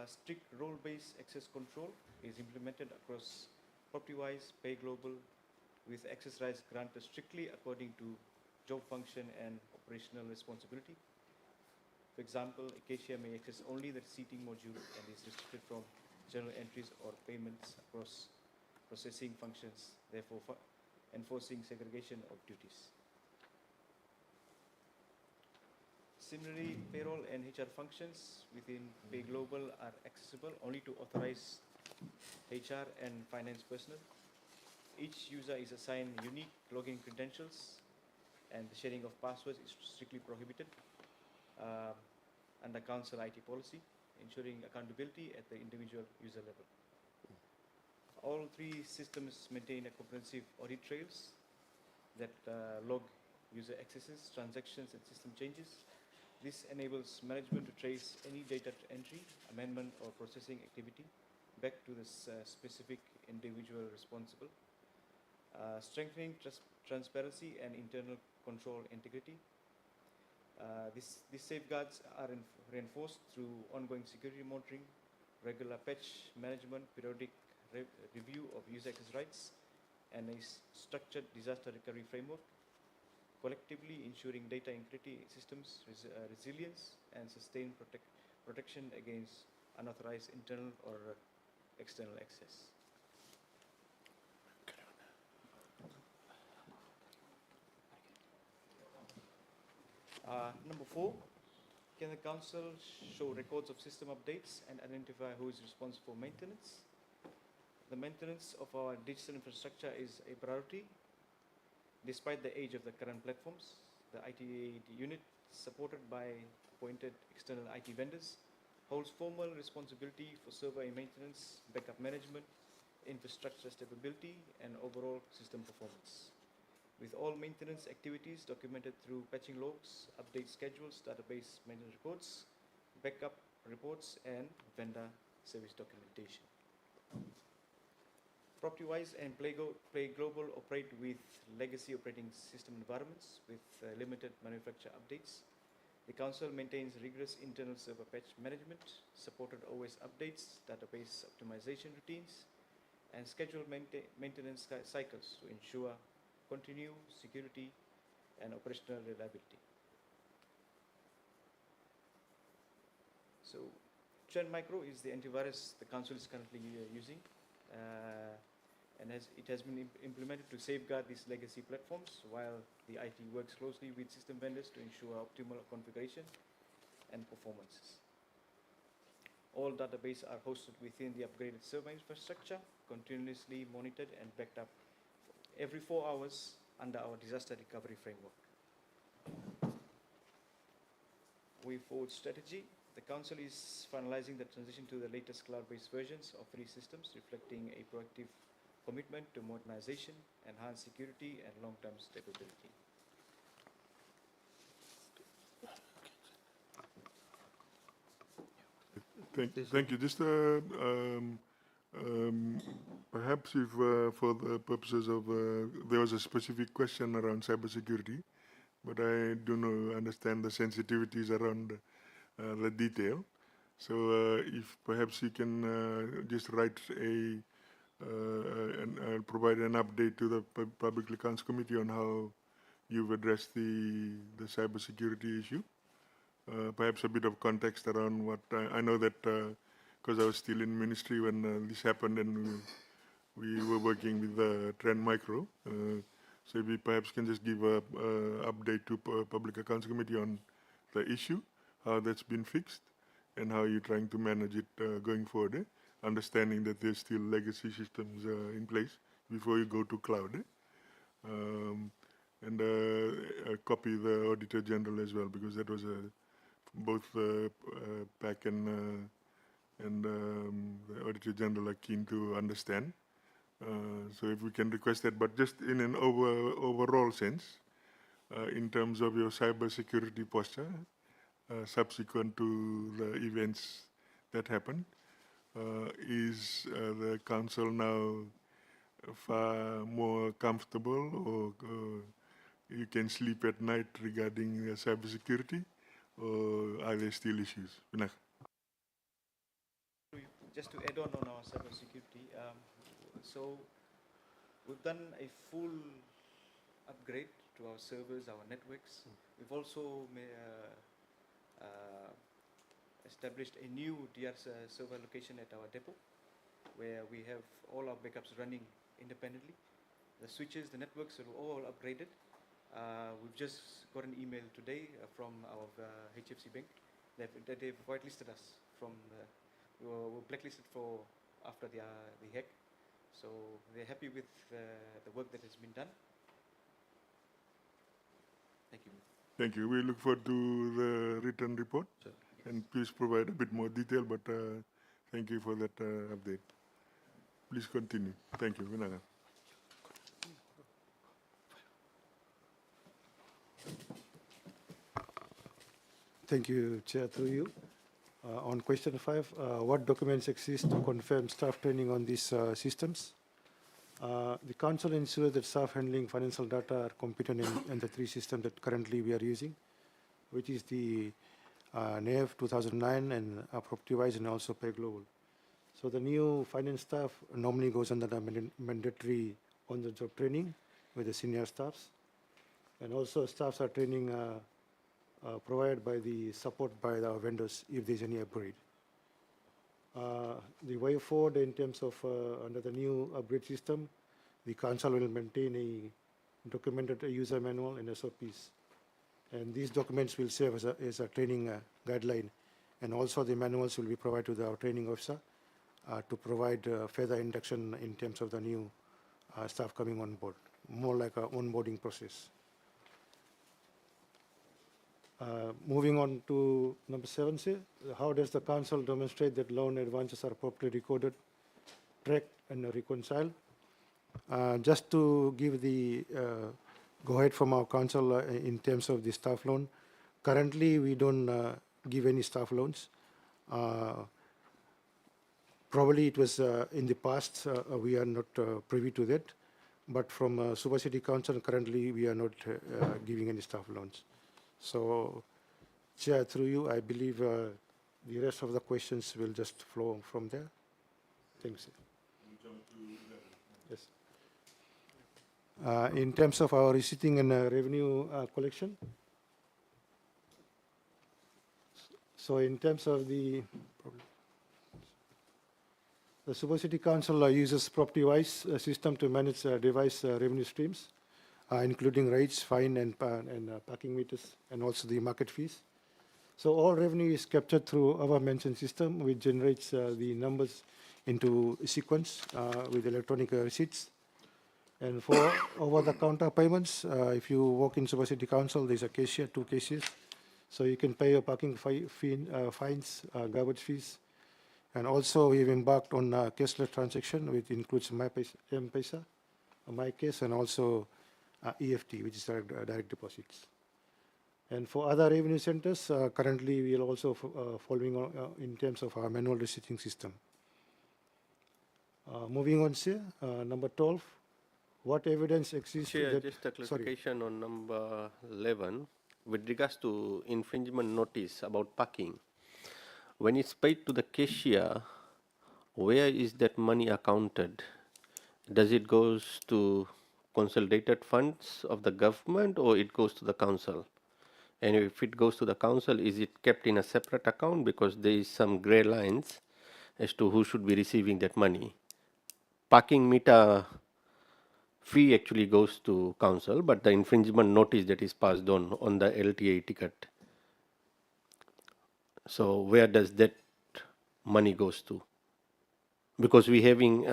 Speaker 7: strict role-based access control is implemented across property-wise, Pay Global, with access rights granted strictly according to job function and operational responsibility. For example, Acacia may access only the seating module and is restricted from journal entries or payments across processing functions, therefore enforcing segregation of duties. Similarly, payroll and HR functions within Pay Global are accessible only to authorized HR and finance personnel. Each user is assigned unique login credentials, and the sharing of passwords is strictly prohibited. um, under council IT policy, ensuring accountability at the individual user level. All three systems maintain a comprehensive audit trails that log user accesses, transactions, and system changes. This enables management to trace any data entry, amendment, or processing activity back to the specific individual responsible, strengthening transparency and internal control integrity. These safeguards are reinforced through ongoing security monitoring, regular patch management, periodic review of user access rights, and a structured disaster recovery framework, collectively ensuring data integrity systems resilience and sustained protection against unauthorized internal or external access. Number 4, can the council show records of system updates and identify who is responsible for maintenance? The maintenance of our digital infrastructure is a priority. Despite the age of the current platforms, the IT unit, supported by appointed external IT vendors, holds formal responsibility for server maintenance, backup management, infrastructure stability, and overall system performance. With all maintenance activities documented through patching logs, update schedules, database maintenance records, backup reports, and vendor service documentation. PropertyWise and Play Global operate with legacy operating system environments with limited manufacturer updates. The Council maintains rigorous internal server patch management, supported OS updates, database optimization routines, and scheduled maintenance cycles to ensure continued security and operational reliability. So, Trend Micro is the antivirus the Council is currently using. And it has been implemented to safeguard these legacy platforms while the IT works closely with system vendors to ensure optimal configuration and performances. All databases are hosted within the upgraded server infrastructure, continuously monitored and backed up every 4 hours under our disaster recovery framework. Way forward strategy. The Council is finalizing the transition to the latest cloud-based versions of 3 systems, reflecting a proactive commitment to modernization, enhanced security, and long-term stability.
Speaker 1: Thank you. Just perhaps if for the purposes of, there was a specific question around cybersecurity, but I do not understand the sensitivities around the detail. So if perhaps you can just write and provide an update to the Public Accounts Committee on how you've addressed the cybersecurity issue. Perhaps a bit of context around what I know that because I was still in ministry when this happened and we were working with Trend Micro. So we perhaps can just give a update to Public Accounts Committee on the issue, how that's been fixed, and how you're trying to manage it going forward. Understanding that there's still legacy systems in place before you go to cloud. And copy the Auditor General as well, because that was both PAC and the Auditor General are keen to understand. So if we can request that, but just in an overall sense, in terms of your cybersecurity posture, subsequent to the events that happened, is the Council now far more comfortable, or you can sleep at night regarding cybersecurity, or are there still issues?
Speaker 7: Just to add on our cybersecurity, so we've done a full upgrade to our servers, our networks. We've also established a new DR server location at our depot, where we have all our backups running independently. The switches, the networks are all upgraded. We've just got an email today from our HFC bank that they've whitelisted us from we were blacklisted for after the hack. So they're happy with the work that has been done. Thank you.
Speaker 1: Thank you. We look forward to the written report. And please provide a bit more detail, but thank you for that update. Please continue. Thank you. Vinanga.
Speaker 6: Thank you, Chair, through you. On question 5, what documents exist to confirm staff training on these systems? The Council ensures that staff handling financial data are competent in the 3 systems that currently we are using, which is the NAV 2009 and PropTwise and also Pay Global. So the new finance staff normally goes under the mandatory on-the-job training with the senior staffs. And also staffs are training provided by the support by our vendors if there's any upgrade. The way forward in terms of under the new upgrade system, the Council will maintain a documented user manual and SOPs. And these documents will serve as a training guideline. And also the manuals will be provided to our training officer to provide further induction in terms of the new staff coming on board, more like an onboarding process. Moving on to number 7, sir. How does the Council demonstrate that loan advances are properly recorded, tracked, and reconciled? Just to give the go ahead from our Council in terms of the staff loan, currently we don't give any staff loans. Probably it was in the past, we are not privy to that, but from Suva City Council, currently we are not giving any staff loans. So, Chair, through you, I believe the rest of the questions will just flow from there. Thanks. Yes. In terms of our receipting and revenue collection, so in terms of the Suva City Council uses PropTwise system to manage device revenue streams, including rates, fine, and parking meters, and also the market fees. So all revenue is captured through our mentioned system, which generates the numbers into a sequence with electronic receipts. And for over-the-counter payments, if you walk in Suva City Council, there's a cashier, 2 cashiers. So you can pay your parking fines, garbage fees. And also we've embarked on a cashless transaction, which includes M-Pesa, MyCase, and also EFT, which is direct deposits. And for other revenue centers, currently we are also following on, in terms of our manual receipting system. Moving on, sir, number 12. What evidence exists?
Speaker 4: Chair,
Speaker 6: that,
Speaker 4: just a clarification on number 11 with regards to infringement notice about parking. When it's paid to the cashier, where is that money accounted? Does it goes to consolidated funds of the government or it goes to the council? And if it goes to the council, is it kept in a separate account? Because there is some gray lines as to who should be receiving that money. Parking meter fee actually goes to council, but the infringement notice that is passed on the LTA ticket. So where does that money goes to? Because we're having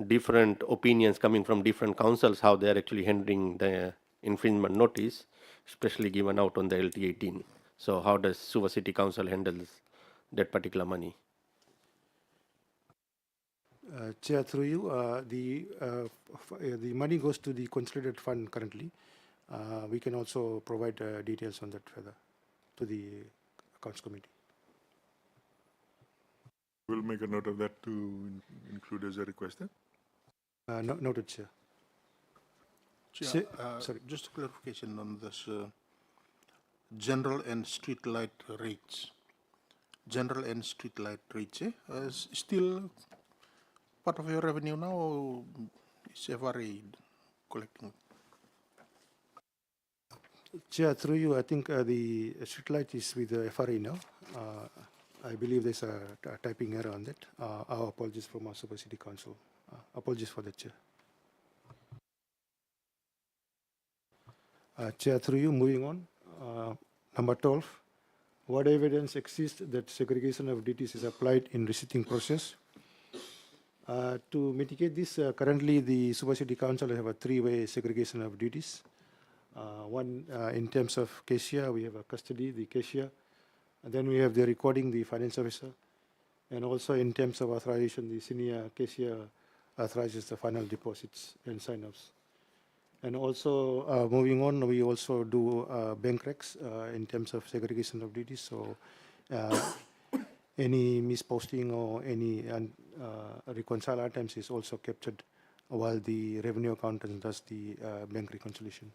Speaker 4: different opinions coming from different councils, how they're actually handling the infringement notice, especially given out on the LT18. So how does Suva City Council handles that particular money?
Speaker 6: Chair, through you, the money goes to the consolidated fund currently. We can also provide details on that further to the accounts committee.
Speaker 1: We'll make a note of that to include as a request.
Speaker 6: Noted, Chair.
Speaker 5: Chair, sorry, just a clarification on this general and street light rates. General and street light rates, is still part of your revenue now, or is FRA collecting?
Speaker 6: Chair, through you, I think the street light is with the FRA now. I believe there's a typing error on that. Our apologies from our Suva City Council. Apologies for that, Chair. Chair, through you, moving on. Number 12. What evidence exists that segregation of duties is applied in receipting process? To mitigate this, currently the Suva City Council have a 3-way segregation of duties. One in terms of cashier, we have a custody, the cashier. And then we have the recording, the finance officer. And also in terms of authorization, the senior cashier authorizes the final deposits and sign-offs. And also, moving on, we also do bank recs in terms of segregation of duties. So any misposting or any reconcile items is also captured while the revenue accountant does the bank reconciliation.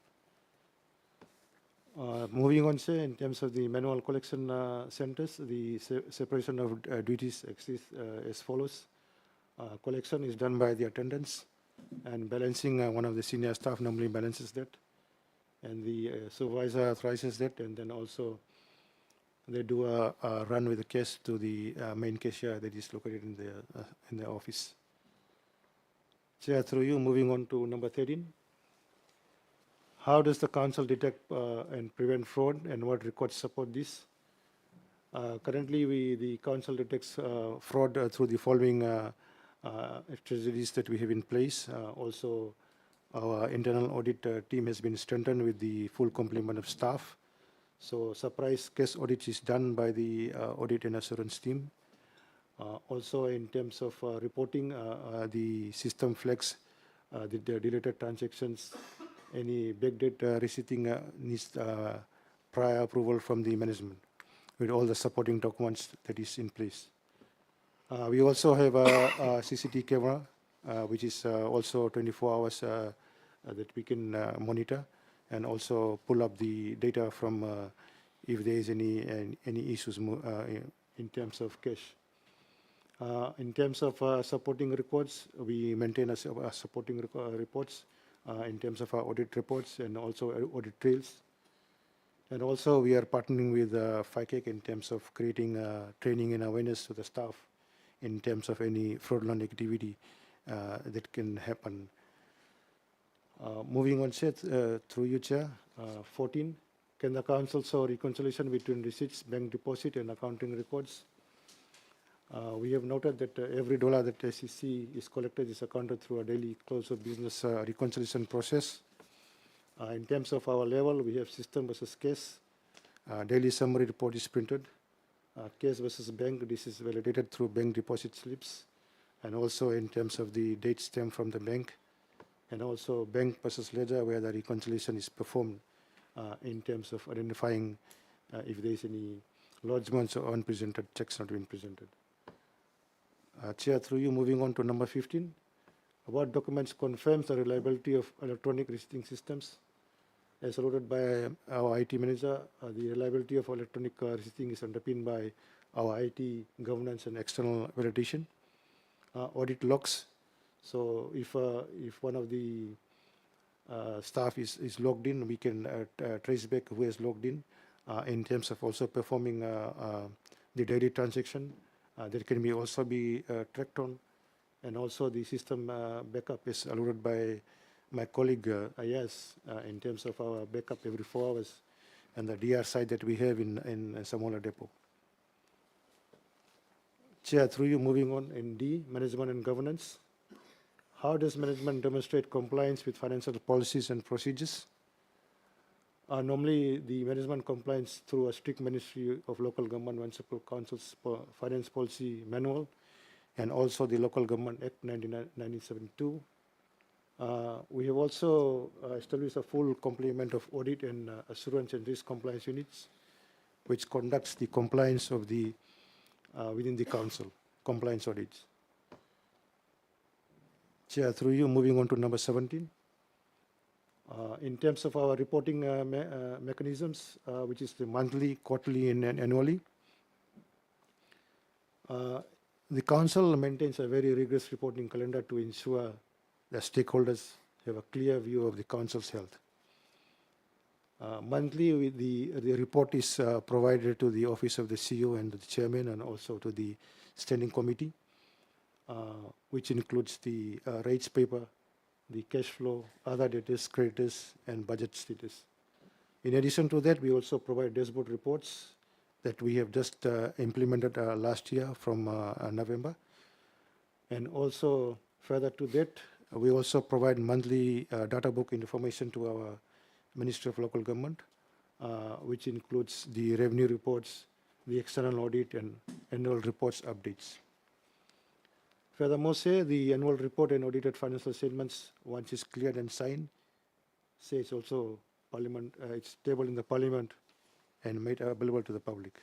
Speaker 6: Moving on, say, in terms of the manual collection centers, the separation of duties exists as follows. Collection is done by the attendants, and balancing, one of the senior staff normally balances that, and the supervisor authorizes that, and then also they do a run with the cash to the main cashier that is located in the office. Chair, through you, moving on to number 13. How does the council detect and prevent fraud, and what records support this? Currently, the council detects fraud through the following strategies that we have in place. Also, our internal audit team has been strengthened with the full complement of staff. So surprise case audit is done by the audit and assurance team. Also, in terms of reporting, the system flags the deleted transactions. Any backdate receipting needs prior approval from the management with all the supporting documents that is in place. We also have a CCTV camera, which is also 24 hours that we can monitor, and also pull up the data from if there is any issues in terms of cash. In terms of supporting records, we maintain a supporting reports in terms of our audit reports and also audit trails. And also we are partnering with FICAC in terms of creating training and awareness to the staff in terms of any fraudulent activity that can happen. Moving on, Seth, through you, Chair. 14, can the council show reconciliation between receipts, bank deposit, and accounting records? We have noted that every dollar that SEC is collected is accounted through a daily close of business reconciliation process. In terms of our level, we have system versus case. Daily summary report is printed. Case versus bank, this is validated through bank deposit slips. And also in terms of the date stamp from the bank. And also bank versus ledger, where the reconciliation is performed in terms of identifying if there is any lodgements or unpresented checks not being presented. Chair, through you, moving on to number 15. What documents confirms the reliability of electronic receipting systems? As alluded by our IT manager, the reliability of electronic receipting is underpinned by our IT governance and external validation. Audit logs. So if one of the staff is logged in, we can trace back who has logged in terms of also performing the daily transaction. That can be also be tracked on, and also the system backup is alluded by my colleague Ayaz in terms of our backup every 4 hours, and the DR site that we have in Samola Depot. Chair, through you, moving on in D, management and governance. How does management demonstrate compliance with financial policies and procedures? Normally, the management compliance through a strict Ministry of Local Government Municipal Council's Finance Policy Manual, and also the Local Government Act 1972. We have also established a full complement of audit and assurance and risk compliance units, which conducts the compliance of the within the council, compliance audits. Chair, through you, moving on to number 17. In terms of our reporting mechanisms, which is the monthly, quarterly, and annually, the council maintains a very rigorous reporting calendar to ensure the stakeholders have a clear view of the council's health. Monthly, the report is provided to the office of the CEO and the chairman, and also to the standing committee, which includes the rates paper, the cash flow, other debtors, creditors, and budget status. In addition to that, we also provide dashboard reports that we have just implemented last year from November. And also, further to that, we also provide monthly data book information to our Ministry of Local Government, which includes the revenue reports, the external audit, and annual reports updates. Furthermore, say the annual report and audited financial statements, once it's cleared and signed, say it's also Parliament, it's tabled in the Parliament and made available to the public.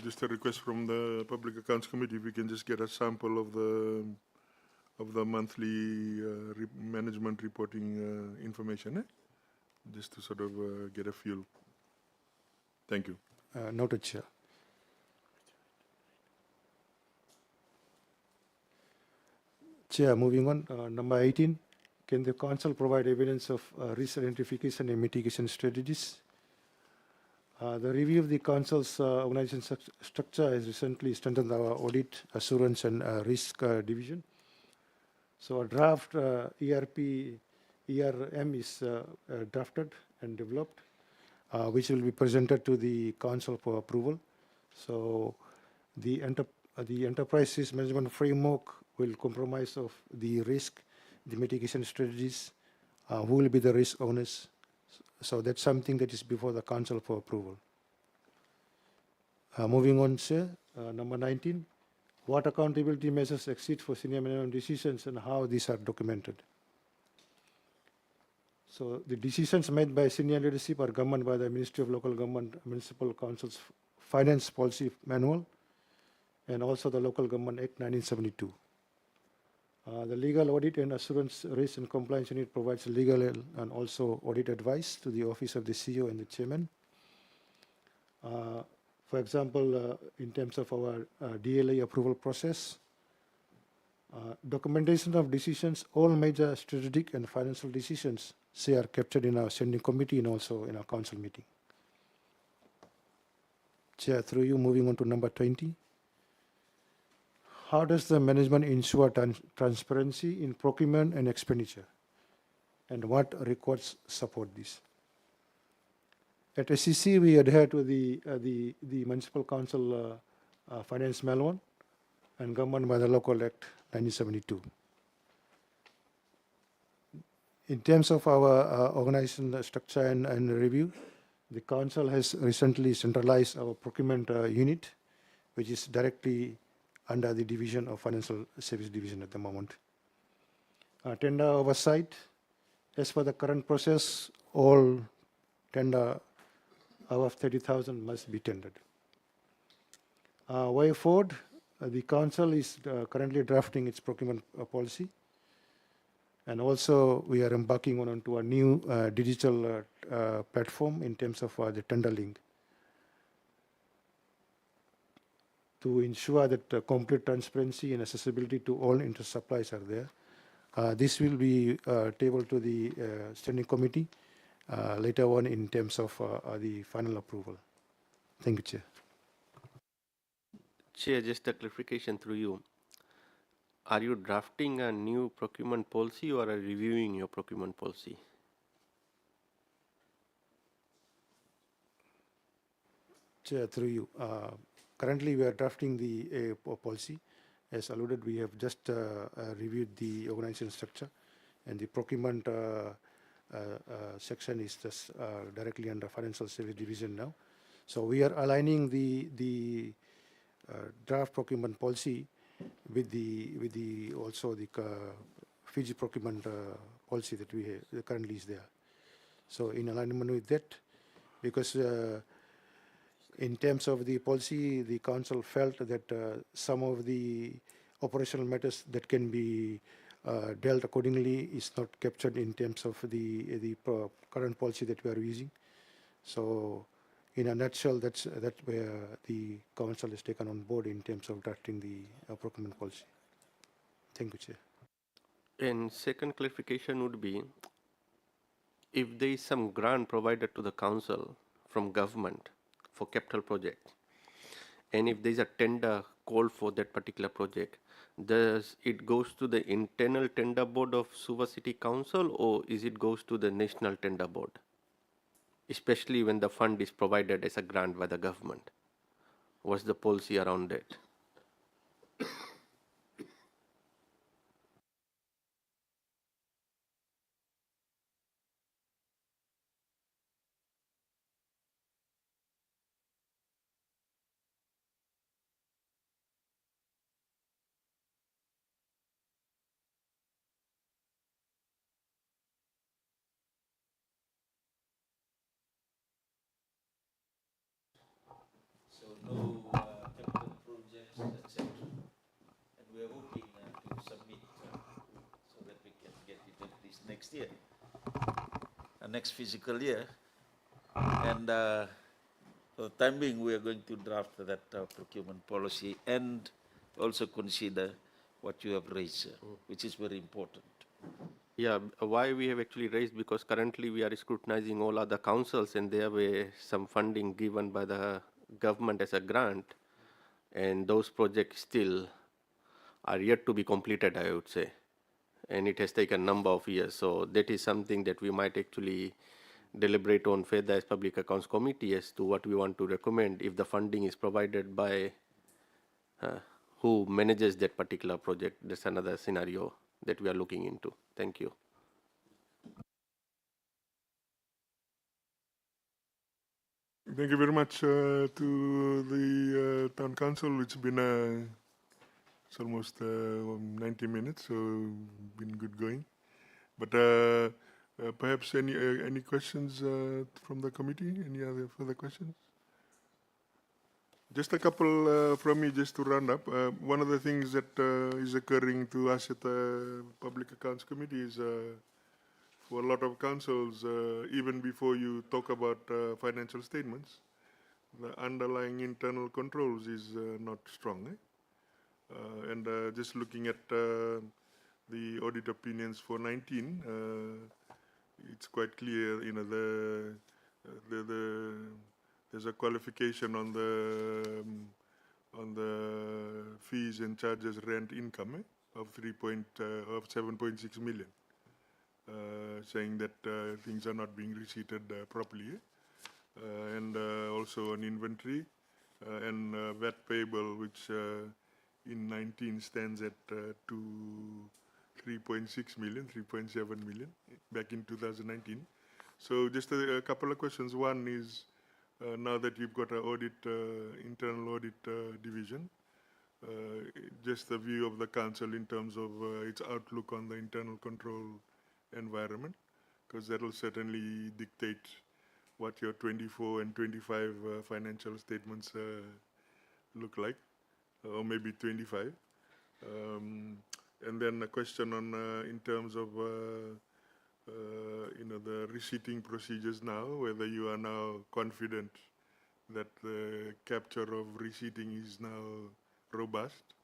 Speaker 1: Just a request from the Public Accounts Committee, if we can just get a sample of the monthly management reporting information, just to sort of get a feel. Thank you.
Speaker 6: Noted, Chair. Chair, moving on, number 18, can the Council provide evidence of risk identification and mitigation strategies? The review of the Council's organization structure has recently strengthened our audit, assurance, and risk division. So a draft ERM is drafted and developed, which will be presented to the Council for approval. So the enterprise risk management framework will comprise of the risk, the mitigation strategies, who will be the risk owners. So that's something that is before the Council for approval. Moving on, sir, number 19, what accountability measures exist for senior management decisions and how these are documented? So the decisions made by senior leadership are governed by the Ministry of Local Government Municipal Council's Finance Policy Manual and also the Local Government Act 1972. The Legal Audit and Assurance Risk and Compliance Unit provides legal and also audit advice to the Office of the CEO and the Chairman. For example, in terms of our DLA approval process, documentation of decisions, all major strategic and financial decisions, say, are captured in our standing committee and also in our council meeting. Chair, through you, moving on to number 20. How does the management ensure transparency in procurement and expenditure? And what records support this? At SCC, we adhere to the Municipal Council Finance Manual and governed by the Local Act 1972. In terms of our organization structure and review, the Council has recently centralized our procurement unit, which is directly under the division of Financial Service Division at the moment. Tender oversight, as per the current process, all tender above 30,000 must be tendered. Way forward, the Council is currently drafting its procurement policy, and also we are embarking onto a new digital platform in terms of the tender link to ensure that complete transparency and accessibility to all interest supplies are there. This will be tabled to the standing committee later on in terms of the final approval. Thank you, Chair.
Speaker 4: Chair, just a clarification through you. Are you drafting a new procurement policy or are you reviewing your procurement policy?
Speaker 6: Chair, through you. Currently, we are drafting the policy. As alluded, we have just reviewed the organization structure, and the procurement section is just directly under Financial Service Division now. So we are aligning the draft procurement policy with the also the Fiji procurement policy that we have, that currently is there. So in alignment with that, because in terms of the policy, the Council felt that some of the operational matters that can be dealt accordingly is not captured in terms of the current policy that we are using. So in a nutshell, that's where the Council has taken on board in terms of drafting the procurement policy. Thank you, Chair.
Speaker 4: And second clarification would be, if there is some grant provided to the council from government for capital project, and if there is a tender called for that particular project, does it goes to the internal tender board of Suva City Council, or is it goes to the national tender board, especially when the fund is provided as a grant by the government? What's the policy around that?
Speaker 2: no capital projects, etc. And we are hoping to submit so that we can get it at least next year, next fiscal year. And for the time being, we are going to draft that procurement policy and also consider what you have raised, which is very important.
Speaker 4: Yeah, why we have actually raised, because currently we are scrutinizing all other councils and there were some funding given by the government as a grant, and those projects still are yet to be completed, I would say. And it has taken a number of years. So that is something that we might actually deliberate on further as Public Accounts Committee as to what we want to recommend if the funding is provided by who manages that particular project. That's another scenario that we are looking into. Thank you.
Speaker 1: Thank you very much to the town council. It's been it's almost 90 minutes, so been good going. But perhaps any questions from the committee? Any other further questions? Just a couple from me, just to round up. One of the things that is occurring to us at the Public Accounts Committee is for a lot of councils, even before you talk about financial statements, the underlying internal controls is not strong. And just looking at the audit opinions for 19, it's quite clear, there's a qualification on the fees and charges rent income of 7.6 million, saying that things are not being receipted properly, and also on inventory and VAT payable, which in 19 stands at 3.6 million, 3.7 million back in 2019. So just a couple of questions. One is, now that you've got an audit, internal audit division, just the view of the council in terms of its outlook on the internal control environment, because that will certainly dictate what your 24 and 25 financial statements look like, or maybe 25. And then a question on in terms of the receipting procedures now, whether you are now confident that the capture of receipting is now robust,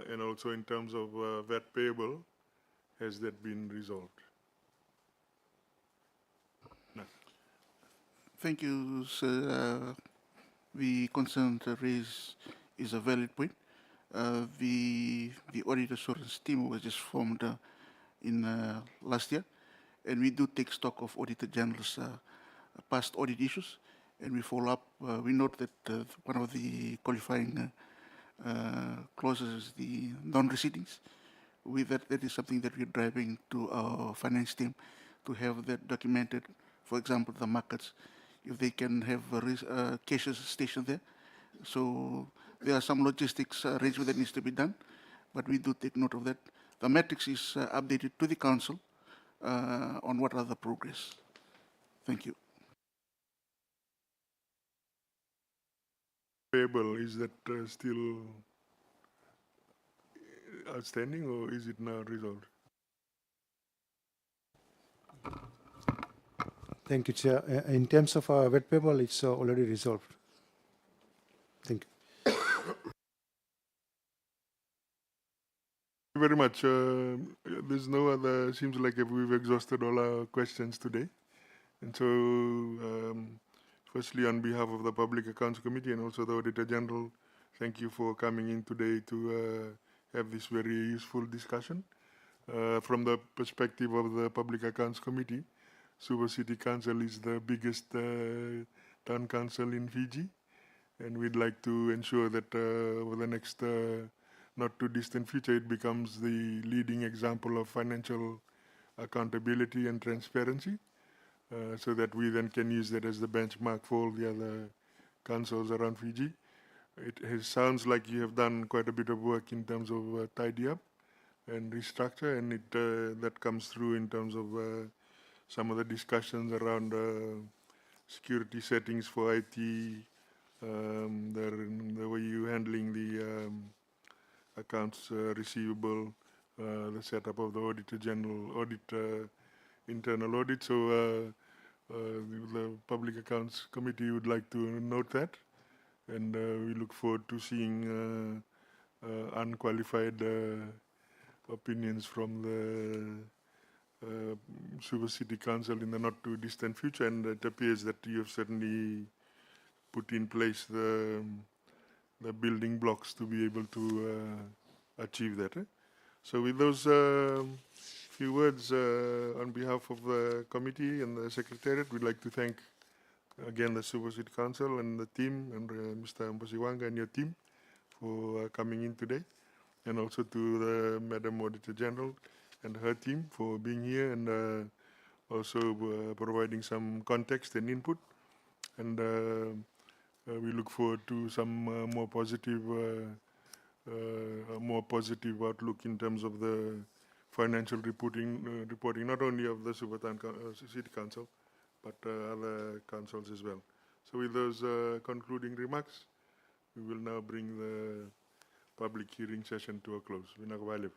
Speaker 1: and also in terms of VAT payable, has that been resolved? No.
Speaker 9: Thank you, sir. The concern raised is a valid point. The audit assurance team was just formed in last year, and we do take stock of Auditor General's past audit issues, and we follow up. We note that one of the qualifying clauses is the non-receiptings. With that is something that we're driving to our finance team to have that documented. For example, the markets, if they can have caches stationed there. So there are some logistics arrangement that needs to be done, but we do take note of that. The matrix is updated to the council on what are the progress. Thank you.
Speaker 1: Payable, is that still outstanding, or is it now resolved?
Speaker 6: Thank you, Chair. In terms of our VAT payable, it's already resolved. Thank you.
Speaker 1: Thank you very much. There's no other, seems like we've exhausted all our questions today. And so, firstly, on behalf of the Public Accounts Committee and also the Auditor General, thank you for coming in today to have this very useful discussion. From the perspective of the Public Accounts Committee, Suva City Council is the biggest town council in Fiji, and we'd like to ensure that over the next not too distant future, it becomes the leading example of financial accountability and transparency, so that we then can use that as the benchmark for all the other councils around Fiji. It sounds like you have done quite a bit of work in terms of tidy up and restructure, and that comes through in terms of some of the discussions around security settings for IT the way you handling the accounts receivable, the setup of the Auditor General audit, internal audit. So the Public Accounts Committee would like to note that, and we look forward to seeing unqualified opinions from the Suva City Council in the not too distant future, and it appears that you have certainly put in place the building blocks to be able to achieve that. So with those few words on behalf of the committee and the secretariat, we'd like to thank again the Suva City Council and the team, and Mr. Mbosiwanga and your team for coming in today, and also to the Madam Auditor General and her team for being here, and also providing some context and input. And we look forward to some more positive outlook in terms of the financial reporting not only of the Suva City Council, but other councils as well. So with those concluding remarks, we will now bring the public hearing session to a close. Vinagwalev.